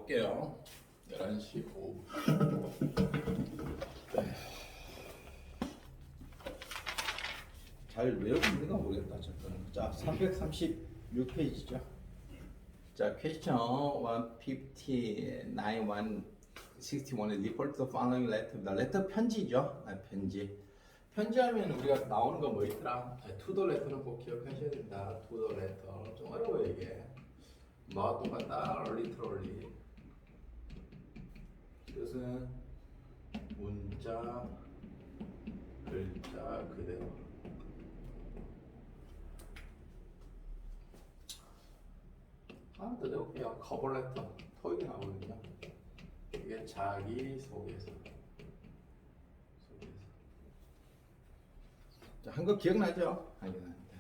볼게요. 11시 5분. 잘 외우고 있는가 모르겠다. 잠깐. 자, 336페이지죠. 자, question 159.161 refer to the following letter. letter 편지죠. 편지. 편지하면 우리가 나오는 거 뭐 있더라? to the letter는 꼭 기억하셔야 된다. to the letter. 좀 어려워요, 이게. 뭐와 똑같다. literally. 뜻은 문자, 글자 그대로. 하나 더 내볼게요. 커버레터. 토익이 나오거든요. 이게 자기소개서. 자, 한 거 기억나죠? 당연합니다.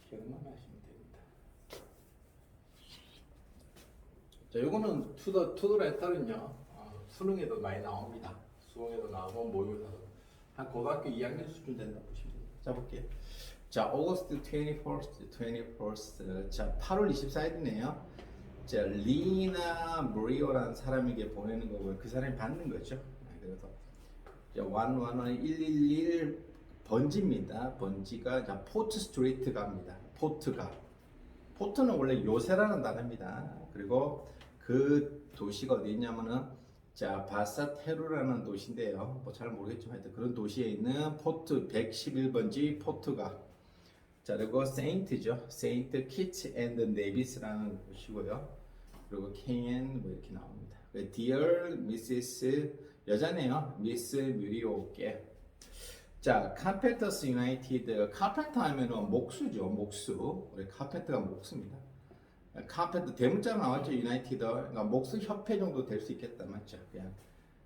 기억만 하시면 됩니다. 자, 요거는 투더 레터는요. 수능에도 많이 나옵니다. 수능에도 나오고 모의고사도 한 고등학교 2학년 수준 된다 보시면 됩니다. 자, 볼게요. 자, August 21st. 자, 8월 24일이네요. 자, 리나 브리오라는 사람에게 보내는 거고요. 그 사람이 받는 거죠. 그래서 111 번지입니다. 번지가 자, 포트 스트리트 갑니다. 포트가. 포트는 원래 요새라는 단어입니다. 그리고 그 도시가 어디 있냐면은 자, 바사테루라는 도시인데요. 뭐 잘 모르겠지만 하여튼 그런 도시에 있는 포트 111번지 포트가. 자, 그리고 세인트죠. 세인트 키츠 앤드 네비스라는 곳이고요. 그리고 KN 뭐 이렇게 나옵니다. Dear Mrs. 여자네요. 미스 뮤리오께. 자, 카펜터스 유나이티드. 카펜터 하면은 목수죠. 목수. 우리 카펜터가 목수입니다. 카펜터 대문자가 나왔죠. 유나이티드. 그러니까 목수 협회 정도 될 수 있겠다. 맞죠? 그냥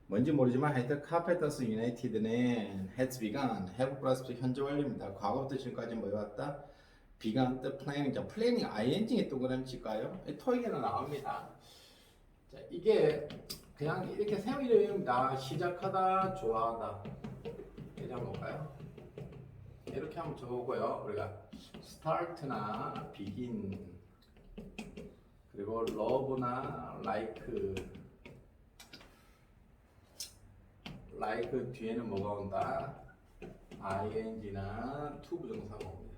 뭔지 모르지만 하여튼 카펜터스 유나이티드는 has begun. have 플러스 현재 완료입니다. 과거부터 지금까지 뭐 해왔다? begun the planning. 자, 플래닝 ing에 동그라미칠까요? 토익에는 나옵니다. 자, 이게 그냥 이렇게 세미입니다. 시작하다, 좋아하다. 이렇게 한번 볼까요? 이렇게 한번 적어보고요. 우리가 start나 begin 그리고 love나 like 뒤에는 뭐가 온다? ing나 to 부정사가 옵니다.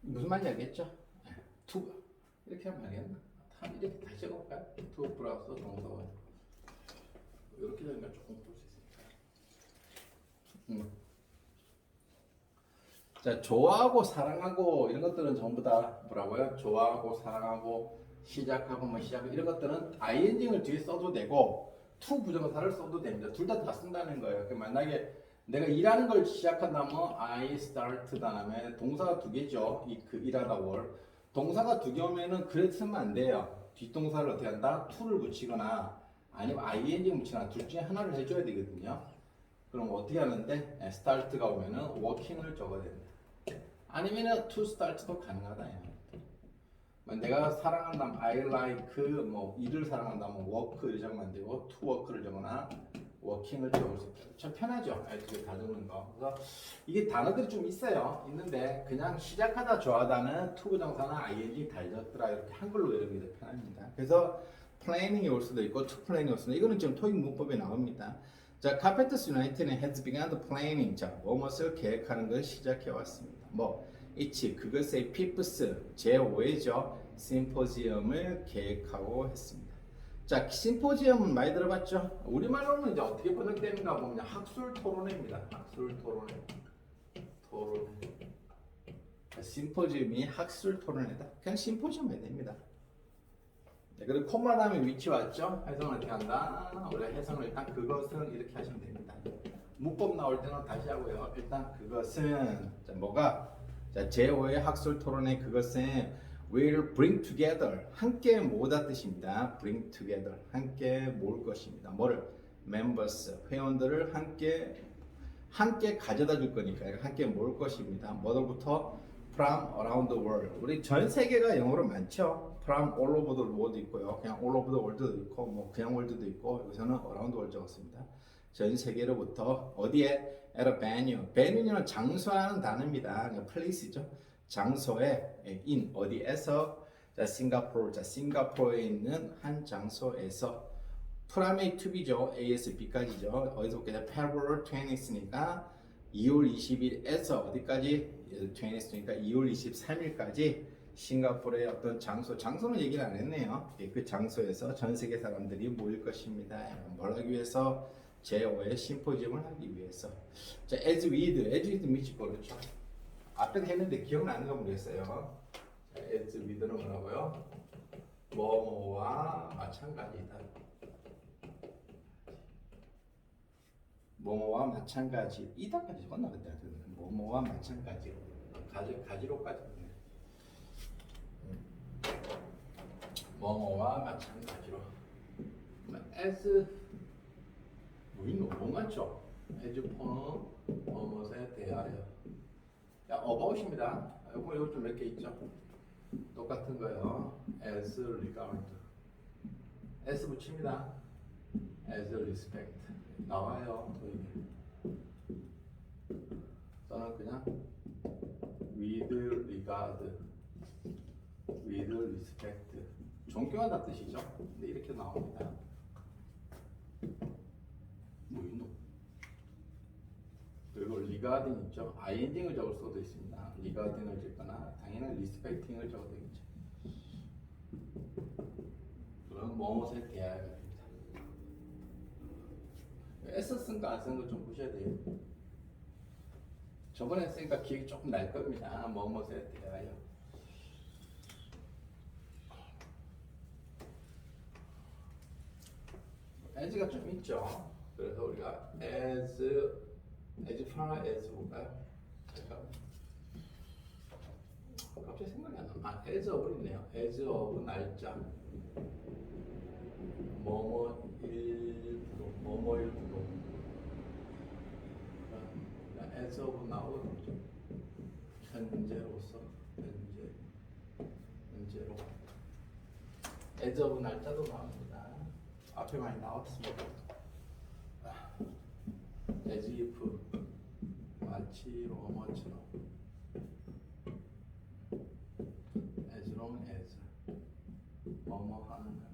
무슨 말인지 알겠죠? to 이렇게 하면 알겠나? 이렇게 다시 적어볼까요? to 플러스 동사가 이렇게 되면 조금 볼 수 있으니까. 자, 좋아하고 사랑하고 이런 것들은 전부 다 뭐라고요? 좋아하고 사랑하고 시작하고 뭐 시작 이런 것들은 ing를 뒤에 써도 되고 to 부정사를 써도 됩니다. 둘 다 쓴다는 거예요. 만약에 내가 일하는 걸 시작한다면 I start 다음에 동사가 두 개죠. 그 일하다 월 동사가 두 개 오면은 그래 쓰면 안 돼요. 뒷동사를 어떻게 한다? to를 붙이거나 아니면 ing 붙이거나 둘 중에 하나를 해줘야 되거든요. 그럼 어떻게 하는데? start가 오면은 working을 적어야 됩니다. 아니면은 to start도 가능하다. 내가 사랑한다면 I like 뭐 일을 사랑한다면 work 이렇게 적으면 안 되고 to work를 적거나 working을 적을 수 있다. 참 편하죠. 이렇게 다 적는 거. 그래서 이게 단어들이 좀 있어요. 있는데 그냥 시작하다 좋아하다는 to 부정사나 ing 달렸더라 이렇게 한글로 외우는 게 더 편합니다. 그래서 planning이 올 수도 있고 to planning이 올 수도 있고 이거는 지금 토익 문법에 나옵니다. 자, 카펜터스 유나이티드는 has begun the planning. 자, 무엇을 계획하는 걸 시작해 왔습니다. 뭐, 이치 그것의 피프스 제5회죠. 심포지엄을 계획하고 했습니다. 자, 심포지엄은 많이 들어봤죠? 우리말로는 이제 어떻게 번역되는가 보면 학술 토론회입니다. 학술 토론회. 심포지엄이 학술 토론회다. 그냥 심포지엄 해야 됩니다. 네, 그리고 콤마 다음에 위치 왔죠? 해석을 어떻게 한다? 우리 해석을 일단 그것은 이렇게 하시면 됩니다. 문법 나올 때는 다시 하고요. 일단 그것은 자, 뭐가? 자, 제5의 학술 토론의 그것은 will bring together 함께 모으다 뜻입니다. bring together 함께 모을 것입니다. 뭐를? members 회원들을 함께 가져다 줄 거니까 함께 모을 것입니다. 뭐로부터? from around the world. 우리 전 세계가 영어로 많죠. from all over the world 있고요. 그냥 all over the world도 있고 뭐 그냥 world도 있고 여기서는 around the world 적었습니다. 전 세계로부터 어디에? at a venue. venue는 장소라는 단어입니다. 그냥 place죠. 장소에 in 어디에서 자, 싱가포르에 있는 한 장소에서 프라메이 투비죠. A에서 B까지죠. 어디서 볼게요? February 20th니까 2월 20일에서 어디까지? 20th니까 2월 23일까지 싱가포르의 어떤 장소는 얘기를 안 했네요. 그 장소에서 전 세계 사람들이 모일 것입니다. 뭘 하기 위해서? 제5의 심포지엄을 하기 위해서. 자, as with 미치 그렇죠. 앞에도 했는데 기억나는가 모르겠어요. 자, as with는 뭐라고요? 뭐뭐와 마찬가지다. 뭐뭐와 마찬가지. 이다까지 적었나 그때 뭐뭐와 마찬가지. 가지로까지. 뭐뭐와 마찬가지로. as 너무 많죠. as for 뭐뭐에 대하여. 자, about입니다. 이거 좀 몇 개 있죠. 똑같은 거요. as regard. s 붙입니다. as respect. 나와요. 저는 그냥 with regard, with respect. 존경하다 뜻이죠. 근데 이렇게 나옵니다. 그리고 regarding 있죠. ing을 적을 수도 있습니다. regarding을 적거나 당연히 respecting을 적어도 되겠죠. 그럼 뭐뭇에 대하여가 됩니다. S 쓴 거 안 쓴 거 좀 보셔야 돼요. 저번에 했으니까 기억이 조금 날 겁니다. 뭐뭇에 대하여. as가 좀 있죠. 그래서 우리가 as far as 볼까요? 갑자기 생각이 안 나. as of 있네요. as of 날짜. 뭐뭐일부로. as of now는 현재로서. 현재로. as of 날짜도 나옵니다. 앞에 많이 나왔습니다. as if 마치 뭐뭐처럼 as long as 뭐뭐 하는 한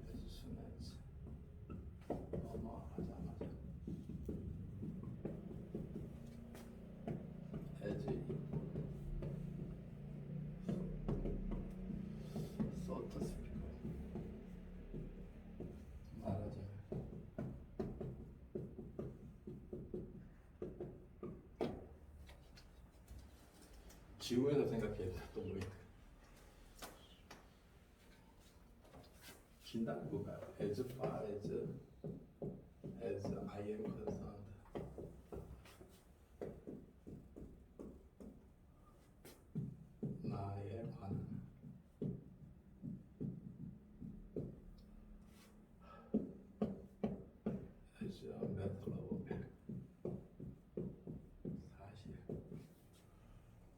as soon as 뭐뭐 하자마자 as if so to speak 말하자. 지구에서 생각해야 또 뭐예요? 긴다는 건가요? As far as I am concerned. 나에 관한. As a matter of fact. 사실.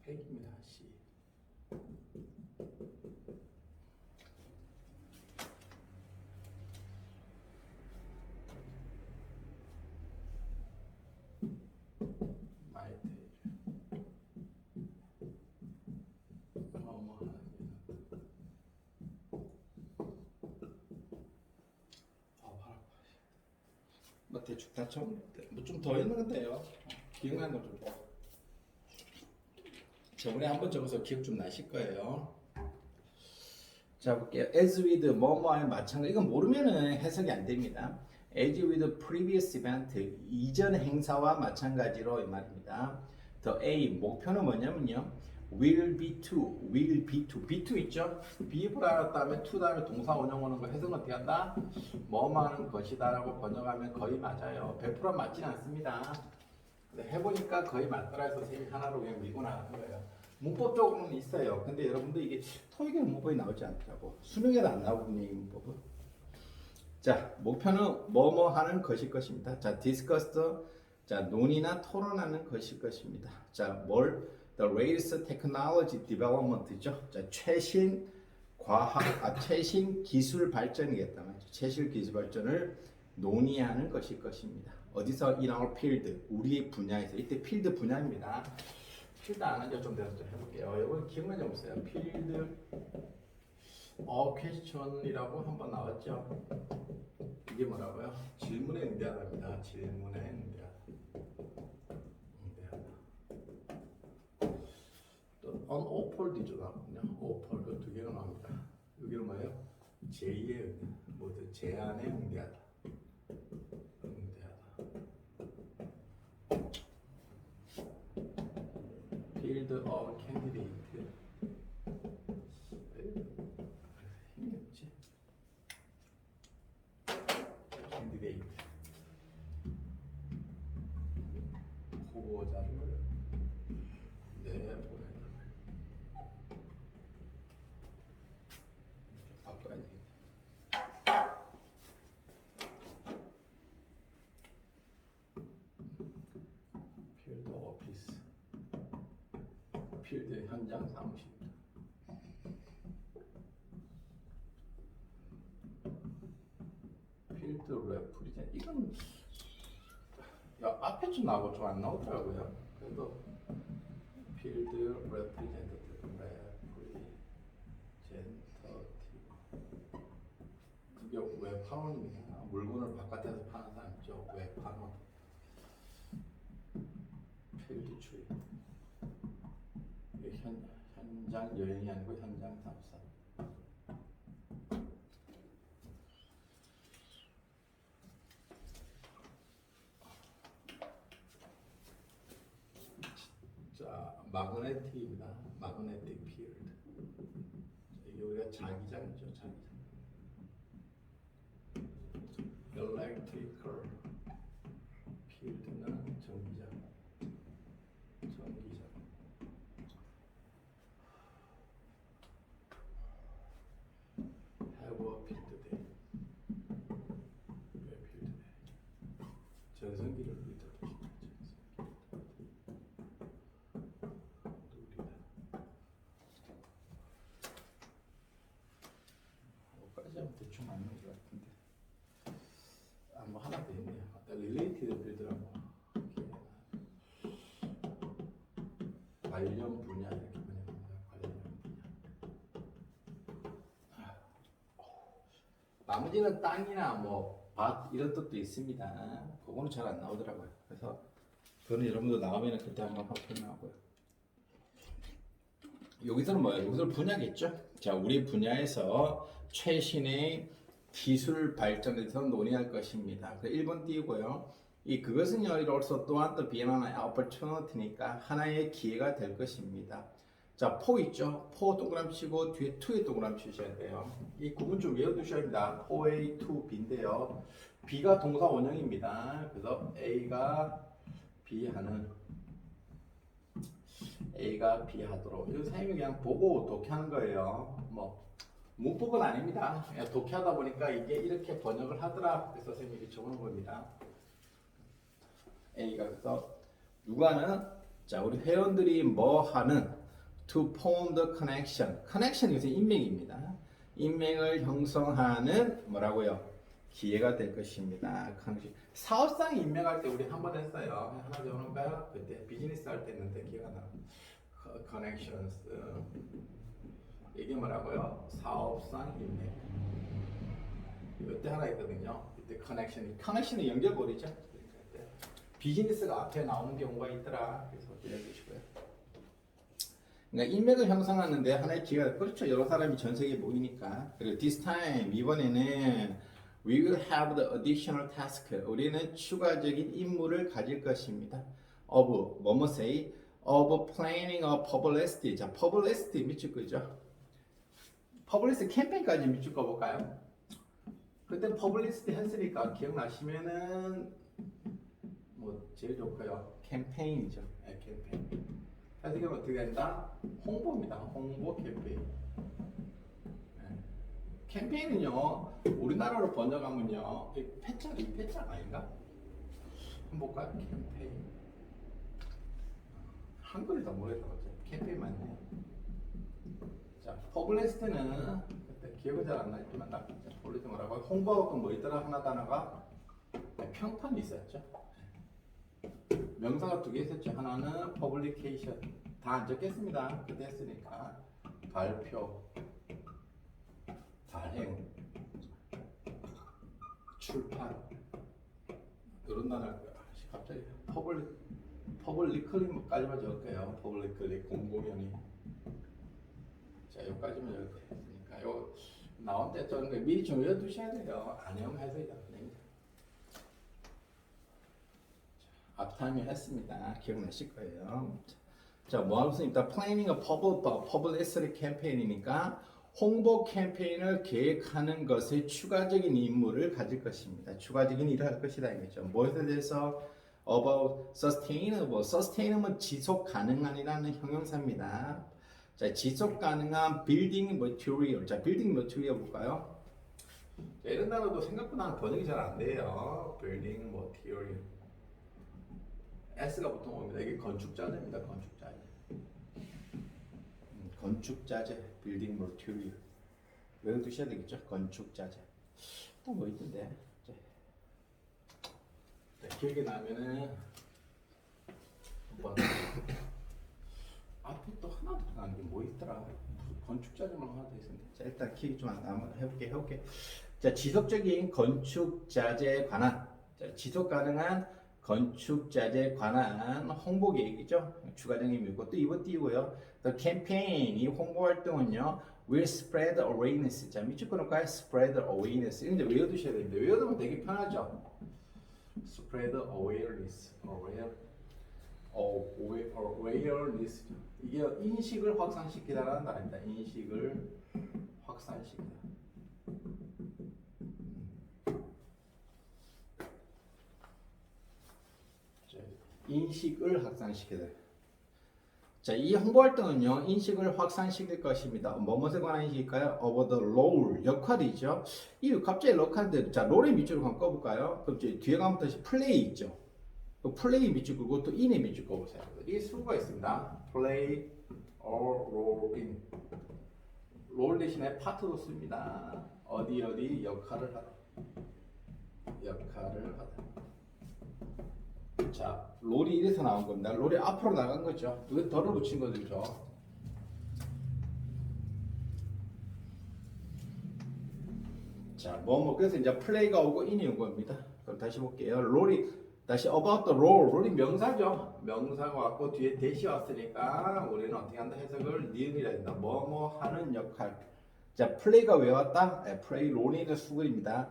팩입니다. 시. 마이트. 뭐뭐 하는 뭐 대충 다 좀 뭐 좀 더 있는 건데요. 기억나는 거좀 봐. 저번에 한번 적어서 기억 좀 나실 거예요. 자 볼게요. As with 뭐뭐와의 마찬가지. 이건 모르면은 해석이 안 됩니다. As with previous event 이전 행사와 마찬가지로 이 말입니다. The A 목표는 뭐냐면요. will be to 있죠. be 불안한 다음에 to 다음에 동사 원형 오는 거 해석은 어떻게 한다? 뭐뭐 하는 것이다라고 번역하면 거의 맞아요. 100% 맞지는 않습니다. 근데 해보니까 거의 맞더라 해서 셈이 하나로 그냥 밀고 나가는 거예요. 문법적으로는 있어요. 근데 여러분들 이게 토익에 문법이 나오지 않더라고. 수능에도 안 나오거든요, 이 문법은. 자, 목표는 뭐뭐 하는 것일 것입니다. 자, discuss, 자, 논의나 토론하는 것일 것입니다. 자, the latest technology development죠. 자, 최신 기술 발전이겠다 말이죠. 최신 기술 발전을 논의하는 것일 것입니다. 어디서 in our field, 우리의 분야에서. 이때 필드 분야입니다. 필드 안 한지 좀 돼서 좀 해볼게요. 이건 기억만 좀 보세요. 필드 퀘스천이라고 한번 나왔죠. 이게 뭐라고요? 질문에 응대하답니다. 질문에 응대하다. 또 unoffered죠 나왔군요. offer 두 개가 나옵니다. 여기는 뭐예요? 제의에 응대, 뭐든 제안에 응대하다. Field of candidate. 힘이 없지? candidate. 후보자를 내보내다. 바꿔야 되겠네. 필드 오피스. 필드 현장 사무실입니다. 필드 레프리젠 이건 야, 앞에 좀 나오고 좀 안 나오더라고요. 그래도 필드 레프리젠터티브 그게 웹판원입니다. 물건을 바깥에서 파는 사람이죠. 웹판원. 필드 출입. 현장 여행이 아니고 현장 탐사. 자, 마그네틱입니다. 마그네틱 필드. 이게 우리가 자기장이죠, 자기장. Electrical 필드는 전기장. 전기장. Have a field day. 왜 필드 day? 전성기를 믿어도 대충 맞는 것 같은데 뭐 하나 더 있네요. 릴레이티드 빌드라고 관련 분야 이렇게 번역합니다. 관련 분야. 나머지는 땅이나 뭐 밭 이런 뜻도 있습니다. 그거는 잘 안 나오더라고요. 그래서 그거는 여러분도 나오면 그때 한번 확인하고요. 여기서는 뭐예요? 여기서 분야겠죠? 자, 우리 분야에서 최신의 기술 발전에 대해서 논의할 것입니다. 1번 띄우고요. 그것은요, 이로써 또한 또 비한 하나의 opportunity니까 하나의 기회가 될 것입니다. 자, 포 있죠? 포 동그라미 치고 뒤에 2에 동그라미 치셔야 돼요. 이 구분 좀 외워두셔야 합니다. 4A, 2B인데요. B가 동사 원형입니다. 그래서 A가 B 하도록. 이 선생님이 그냥 보고 독해하는 거예요. 뭐 문법은 아닙니다. 그냥 독해하다 보니까 이게 이렇게 번역을 하더라. 그래서 선생님이 적어놓은 겁니다. A가 그래서 누가는 자 우리 회원들이 뭐 하는 to form the connection. connection이 요새 인맥입니다. 인맥을 형성하는 뭐라고요? 기회가 될 것입니다. 사업상 인맥할 때 우리 한 번 했어요. 하나 적어놓을까요? 그때 비즈니스 할 때 했는데 기회가 나. connections. 이게 뭐라고요? 사업상 인맥. 이때 하나 있거든요. 이때 커넥션이 연결고리죠. 그러니까 비즈니스가 앞에 나오는 경우가 있더라. 그래서 기억해주시고요. 그러니까 인맥을 형성하는데 하나의 기회가 그렇죠. 여러 사람이 전 세계에 모이니까. 그리고 this time 이번에는 we will have the additional task. 우리는 추가적인 임무를 가질 것입니다. of 뭐뭐세이 of planning a publicity. 자, publicity 미칠 거죠. publicity 캠페인까지 미칠 거 볼까요? 그때 퍼블리시티 했으니까 기억나시면은 뭐 제일 좋고요. 캠페인이죠. 네, 캠페인. 해석은 어떻게 된다? 홍보입니다. 홍보 캠페인. 네. 캠페인은요 우리나라로 번역하면요 이 패착 아닌가? 한번 볼까요? 캠페인. 한글이 더 모르겠다. 캠페인 맞네. 자, 퍼블리시티는 그때 기억은 잘 안 나지만 나 모르지 뭐라고 홍보하고 뭐 있더라 하나 단어가 평판이 있었죠. 명사가 두 개 있었죠. 하나는 퍼블리케이션 다 안 적겠습니다. 그때 했으니까 발표, 발행, 출판 이런 단어 갑자기 퍼블리클리까지만 적을게요. 퍼블리클리 공공연히. 자, 여기까지만 적을게요. 요 나온 때 저는 미리 좀 외워두셔야 돼요. 안 외우면서 이제 됩니다. 앞타임이 했습니다. 기억나실 거예요. 자, 뭐 하겠습니까? Planning a publicity campaign이니까 홍보 캠페인을 계획하는 것에 추가적인 임무를 가질 것입니다. 추가적인 일을 할 것이다 이거죠. 무엇에 대해서 about sustainable. sustainable 지속 가능한이라는 형용사입니다. 자, 지속 가능한 building material. 자, building material 볼까요? 자, 이런 단어도 생각보다 번역이 잘 안 돼요. building material. S가 보통 옵니다. 이게 건축자재입니다. 건축자재. 건축자재, building material. 외워두셔야 되겠죠? 건축자재. 또 뭐 있던데? 기억이 나면은 뭐 앞에 또 하나 나는 게 뭐 있더라? 무슨 건축자재만 하나 더 있었는데. 자, 일단 기억이 좀 안 나면 해볼게. 자, 지속적인 건축자재에 관한, 자, 지속 가능한 건축자재에 관한 홍보 계획이죠. 추가적인 의미고 또 이번 띄고요. The campaign 이 홍보 활동은요 will spread awareness. 자, 밑줄 끊을까요? spread awareness. 근데 외워두셔야 됩니다. 외워두면 되게 편하죠. spread awareness. awareness. 이게 인식을 확산시키다라는 말입니다. 인식을 확산시키다. 인식을 확산시키다. 자, 이 홍보 활동은요, 인식을 확산시킬 것입니다. 뭐뭐에 관한 인식일까요? Over the role, 역할이죠. 이 갑자기 럭한데, 자, 롤의 밑줄을 한번 꺼볼까요? 그럼 뒤에 가면 다시 플레이 있죠. 그 플레이 밑줄 끄고 또 인의 밑줄 꺼보세요. 이게 수가 있습니다. play or roll in. 롤 대신에 파트도 씁니다. 어디 역할을 하다. 자, 롤이 이래서 나온 겁니다. 롤이 앞으로 나간 거죠. 이거 덜을 붙인 거죠. 자, 그래서 이제 플레이가 오고 인이 온 겁니다. 그럼 다시 볼게요. 롤이 다시 about the role. 롤이 명사죠. 명사가 왔고 뒤에 대시 왔으니까 우리는 어떻게 한다? 해석을 니은이라 한다. 뭐뭐 하는 역할. 자, 플레이가 왜 왔다? 플레이 롤이 수글입니다.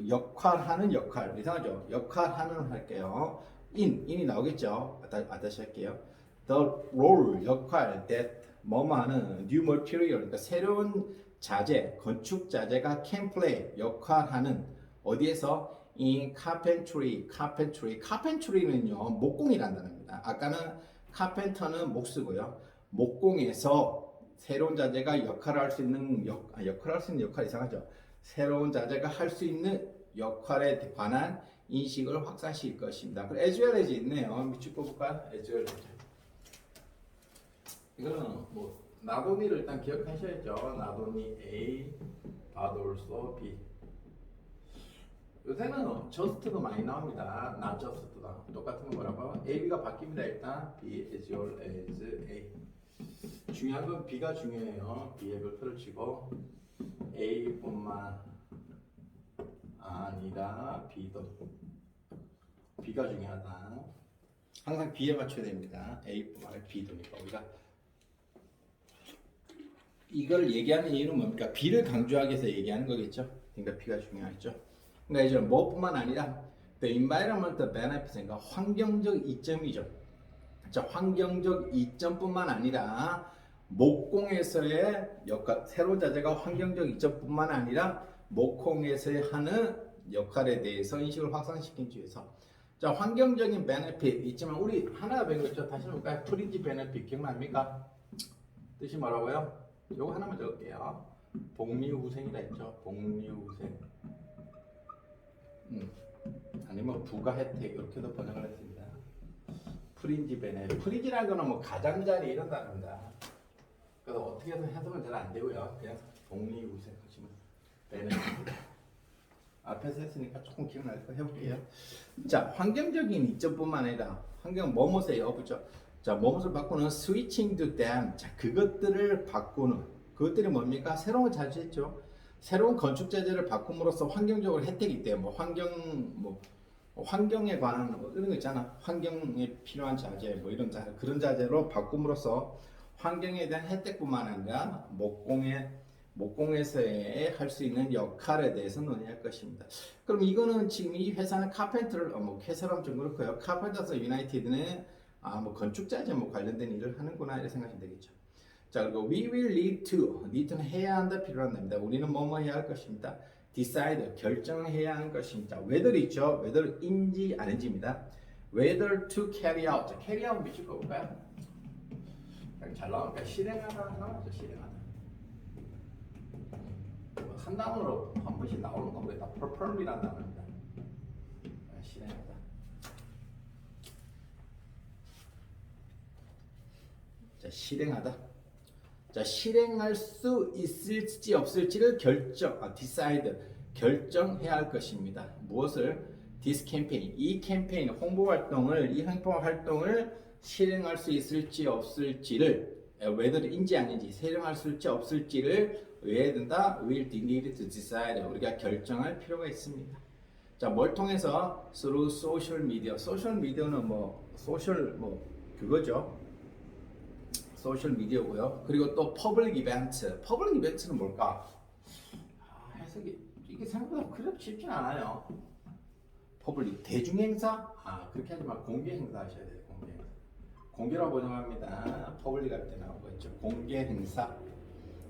역할하는 역할. 이상하죠? 역할하는 할게요. 인이 나오겠죠. 다시 할게요. The role 역할 that 뭐뭐하는 new material 그러니까 새로운 자재 건축 자재가 can play 역할하는 어디에서 in carpentry는요 목공이라는 단어입니다. 아까는 carpenter는 목수고요. 목공에서 새로운 자재가 역할을 할 수 있는 역할 이상하죠. 새로운 자재가 할 수 있는 역할에 관한 인식을 확산시킬 것입니다. 그리고 as well as 있네요. 밑줄 뽑을까요? as well as. 이거는 뭐 나도니를 일단 기억하셔야죠. 나도니 A, but also B. 요새는 just도 많이 나옵니다. not just도 똑같은 거 뭐라고? A, B가 바뀝니다. 일단 B as well as A. 중요한 건 B가 중요해요. B의 별표를 치고 A뿐만 아니라 B가 중요하다. 항상 B에 맞춰야 됩니다. A뿐만 아니라 B도니까 우리가 이걸 얘기하는 이유는 뭡니까? B를 강조하기 위해서 얘기하는 거겠죠. 그러니까 B가 중요하죠. 그러니까 이제 뭐뿐만 아니라 the environmental benefits, 그러니까 환경적 이점이죠. 자, 환경적 이점뿐만 아니라 목공에서의 역할, 새로운 자재가 환경적 이점뿐만 아니라 목공에서의 하는 역할에 대해서 인식을 확산시키기 위해서. 자, 환경적인 베네핏 있지만 우리 하나 배웠죠. 다시 볼까요? 프린지 베네핏 기억납니까? 뜻이 뭐라고요? 요거 하나만 적을게요. 복리후생이라 했죠. 복리후생. 아니면 부가 혜택 이렇게도 번역을 했습니다. 프린지 베네핏. 프린지라는 거는 뭐 가장자리 이런 단어입니다. 그래서 어떻게 해석은 잘 안 되고요. 그냥 복리후생 하시면 베네핏. 앞에서 했으니까 조금 기억날 거 해볼게요. 자, 환경적인 이점뿐만 아니라 환경 뭐뭐세요? 그죠? 자, 무엇을 바꾸는 switching to them. 자, 그것들을 바꾸는. 그것들이 뭡니까? 새로운 자재죠. 새로운 건축 자재를 바꿈으로써 환경적으로 혜택이 있대요. 뭐 환경에 관한 뭐 이런 거 있잖아. 환경에 필요한 자재, 뭐 이런 자재, 그런 자재로 바꿈으로써 환경에 대한 혜택뿐만 아니라 목공에서의 할 수 있는 역할에 대해서 논의할 것입니다. 그럼 이거는 지금 이 회사는 카펜터를 뭐 회사라면 좀 그렇고요. 카펜터스 유나이티드는 뭐 건축 자재 뭐 관련된 일을 하는구나 이렇게 생각하시면 되겠죠. 자, 그리고 we will need to, need는 해야 한다, 필요한답니다. 우리는 뭐뭐 해야 할 것입니다. decide, 결정해야 하는 것입니다. whether 있죠. whether인지 아닌지입니다. whether to carry out. 자, carry out 미칠 거 볼까요? 잘 나오니까 실행하다 나오죠. 실행하다. 한 단어로 한 번씩 나오는 겁니다. perform이라는 단어입니다. 실행하다. 자, 실행하다. 자, 실행할 수 있을지 없을지를 decide, 결정해야 할 것입니다. 무엇을? this campaign, 이 캠페인, 홍보 활동을 실행할 수 있을지 없을지를, whether인지 아닌지, 실행할 수 있을지 없을지를 왜 해야 된다? will need to decide, 우리가 결정할 필요가 있습니다. 자, 뭘 통해서? through social media. 소셜 미디어는 그거죠. 소셜 미디어고요. 그리고 또 퍼블릭 이벤트. 퍼블릭 이벤트는 뭘까? 해석이 이게 생각보다 그렇게 쉽진 않아요. 퍼블릭 대중 행사? 그렇게 하지 마. 공개 행사 하셔야 돼요. 공개 행사. 공개라고 번역합니다. 퍼블릭 할 때 나오고 있죠. 공개 행사.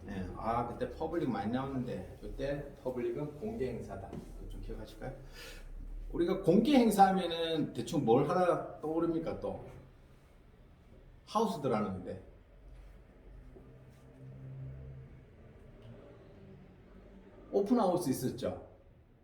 네. 그때 퍼블릭 많이 나오는데 그때 퍼블릭은 공개 행사다. 좀 기억하실까요? 우리가 공개 행사하면은 대충 뭘 하나 떠오릅니까? 또 하우스들 하는데 오픈하우스 있었죠?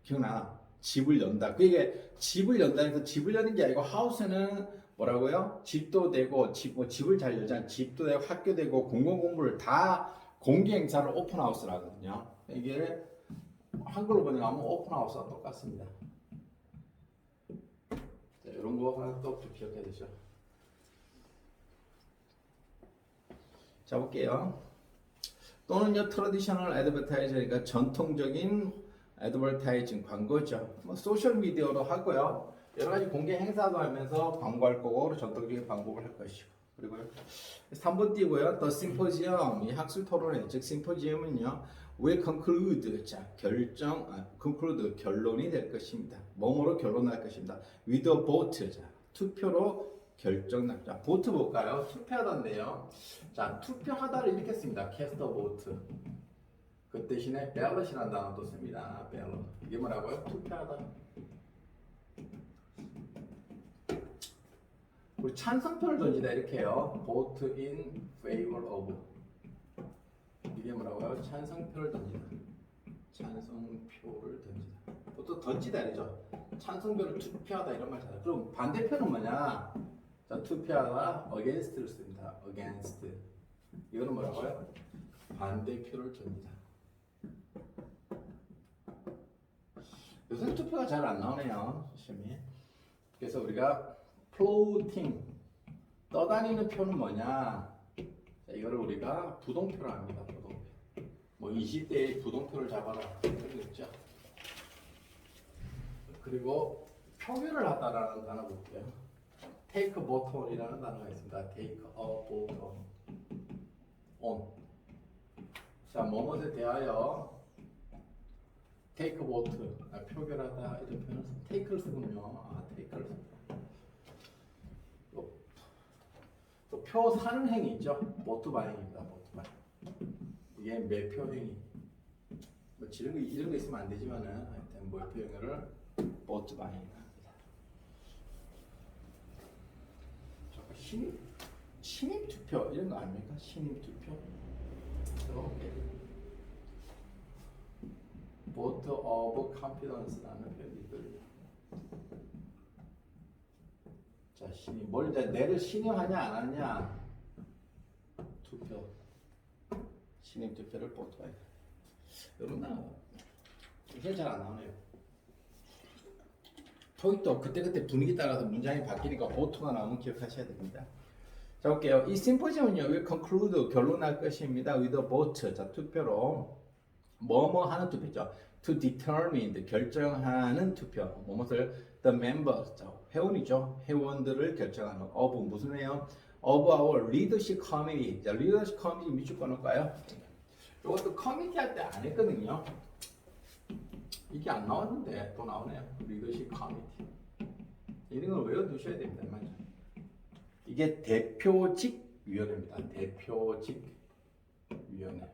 기억나? 집을 연다. 그게 집을 연다 해서 집을 여는 게 아니고 하우스는 뭐라고요? 집도 되고 집을 잘 열잖아. 집도 되고 학교 되고 공공공부를 다 공개 행사를 오픈하우스라 하거든요. 이게 한글로 번역하면 오픈하우스와 똑같습니다. 자, 이런 거 하나 또 기억해 두시죠. 자, 볼게요. 또는요, 트래디셔널 애드버타이저니까 전통적인 애드버타이징 광고죠. 소셜 미디어로 하고요. 여러 가지 공개 행사도 하면서 광고할 거고 전통적인 방법을 할 것이고. 그리고요. 3번 띄고요. The symposium, 이 학술 토론회, 즉 심포지엄은요. will conclude, 자, conclude, 결론이 될 것입니다. 뭐뭐로 결론할 것입니다. with a vote, 자, 투표로 결정납니다. 자, vote 볼까요? 투표하다인데요. 자, 투표하다를 이렇게 씁니다. cast a vote. 그 대신에 ballot이라는 단어도 씁니다. ballot. 이게 뭐라고요? 투표하다. 우리 찬성표를 던지다 이렇게 해요. vote in favor of. 이게 뭐라고요? 찬성표를 던지다. 찬성표를 던지다. 보통 던지다 이죠. 찬성표를 투표하다 이런 말 잖아요. 그럼 반대표는 뭐냐? 자, 투표하다 against를 씁니다. against. 이거는 뭐라고요? 반대표를 던지다. 요새 투표가 잘 안 나오네요. 시험이. 그래서 우리가 floating, 떠다니는 표는 뭐냐? 자, 이거를 우리가 부동표로 합니다. 부동표. 뭐 20대의 부동표를 잡아라. 이런 거 있죠. 그리고 표결을 하다라는 단어 볼게요. take a vote on이라는 단어가 있습니다. take a vote on. 자, 뭐뭐에 대하여 take a vote, 표결하다 이런 표현을 take를 쓰군요. take를 씁니다. 또 표 사는 행위 있죠. vote buying입니다. vote buying. 이게 매표 행위. 뭐 이런 거 있으면 안 되지만은 하여튼 매표 행위를 vote buying입니다. 신임 투표 이런 거 아닙니까? 신임 투표. vote of confidence라는 표현이 있거든요. 자, 신임 뭘 이제 내를 신임하냐 안 하냐 투표. 신임 투표를 vote by. 여러분 나 이게 잘 안 나오네요. 토익도 그때그때 분위기 따라서 문장이 바뀌니까 vote가 나오면 기억하셔야 됩니다. 자, 볼게요. 이 심포지엄은요, will conclude 결론할 것입니다. with a vote. 자, 투표로. 뭐뭐 하는 투표죠. to determine 결정하는 투표. 뭐뭇을 the members. 자, 회원이죠. 회원들을 결정하는 of 무슨 회요? of our leadership committee. 자, leadership committee 밑줄 꺼놓을까요? 이것도 커미티 할 때 안 했거든요. 이게 안 나왔는데 또 나오네요. leadership committee. 이런 걸 외워두셔야 됩니다. 맞죠? 이게 대표직 위원회입니다. 대표직 위원회.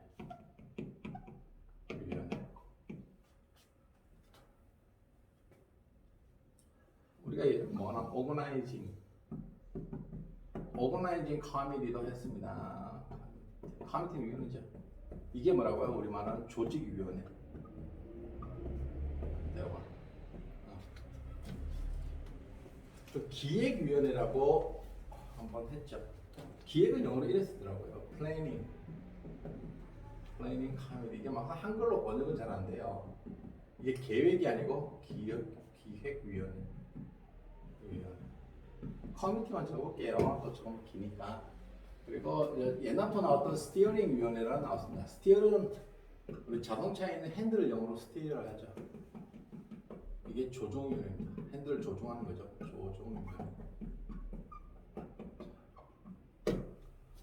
우리가 뭐나 오거나이징 커미티도 했습니다. 커미티 위원회죠. 이게 뭐라고요? 우리 말하는 조직위원회. 또 기획위원회라고 한번 했죠. 기획은 영어로 이래 쓰더라고요. 플래닝 커미티. 이게 막 한글로 번역은 잘 안 돼요. 이게 계획이 아니고 기획위원회. 커미티만 적어볼게요. 또 조금 기니까. 그리고 옛날부터 나왔던 스티어링 위원회라는 나왔습니다. 스티어는 우리 자동차에 있는 핸들을 영어로 스티어를 하죠. 이게 조종위원회입니다. 핸들을 조종하는 거죠. 조종위원회.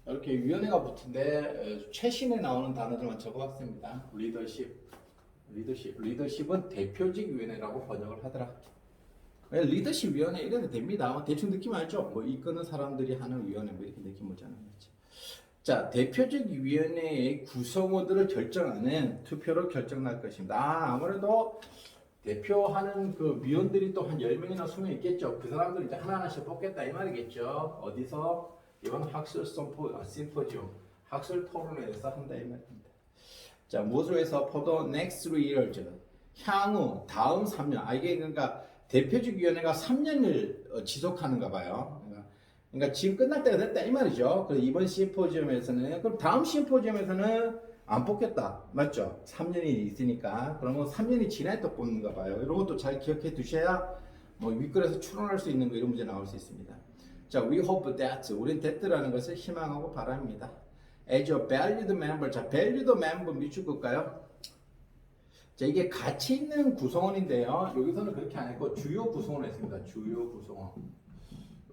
이렇게 위원회가 붙은데 최신에 나오는 단어들만 적어봤습니다. 리더십은 대표직 위원회라고 번역을 하더라. 리더십 위원회 이래도 됩니다. 대충 느낌 알죠? 뭐 이끄는 사람들이 하는 위원회 뭐 이렇게 느낌 오잖아요. 자, 대표적 위원회의 구성원들을 결정하는 투표로 결정날 것입니다. 아무래도 대표하는 그 위원들이 또 한 10명이나 20명 있겠죠. 그 사람들 이제 하나하나씩 뽑겠다 이 말이겠죠. 어디서? 이번 학술 심포지움, 학술 토론회에서 한다 이 말입니다. 자, 무엇을 위해서? For the next 3 years. 향후 다음 3년. 이게 그러니까 대표직 위원회가 3년을 지속하는가 봐요. 그러니까 지금 끝날 때가 됐다 이 말이죠. 그래서 이번 심포지엄에서는 그럼 다음 심포지엄에서는 안 뽑겠다. 맞죠? 3년이 있으니까. 그러면 3년이 지나야 또 뽑는가 봐요. 이런 것도 잘 기억해 두셔야 뭐 윗글에서 추론할 수 있는 거 이런 문제 나올 수 있습니다. 자, we hope that. 우린 that라는 것을 희망하고 바랍니다. As a valued member. 자, valued member 밑줄 끌까요? 자, 이게 가치 있는 구성원인데요. 여기서는 그렇게 안 했고 주요 구성원 했습니다. 주요 구성원.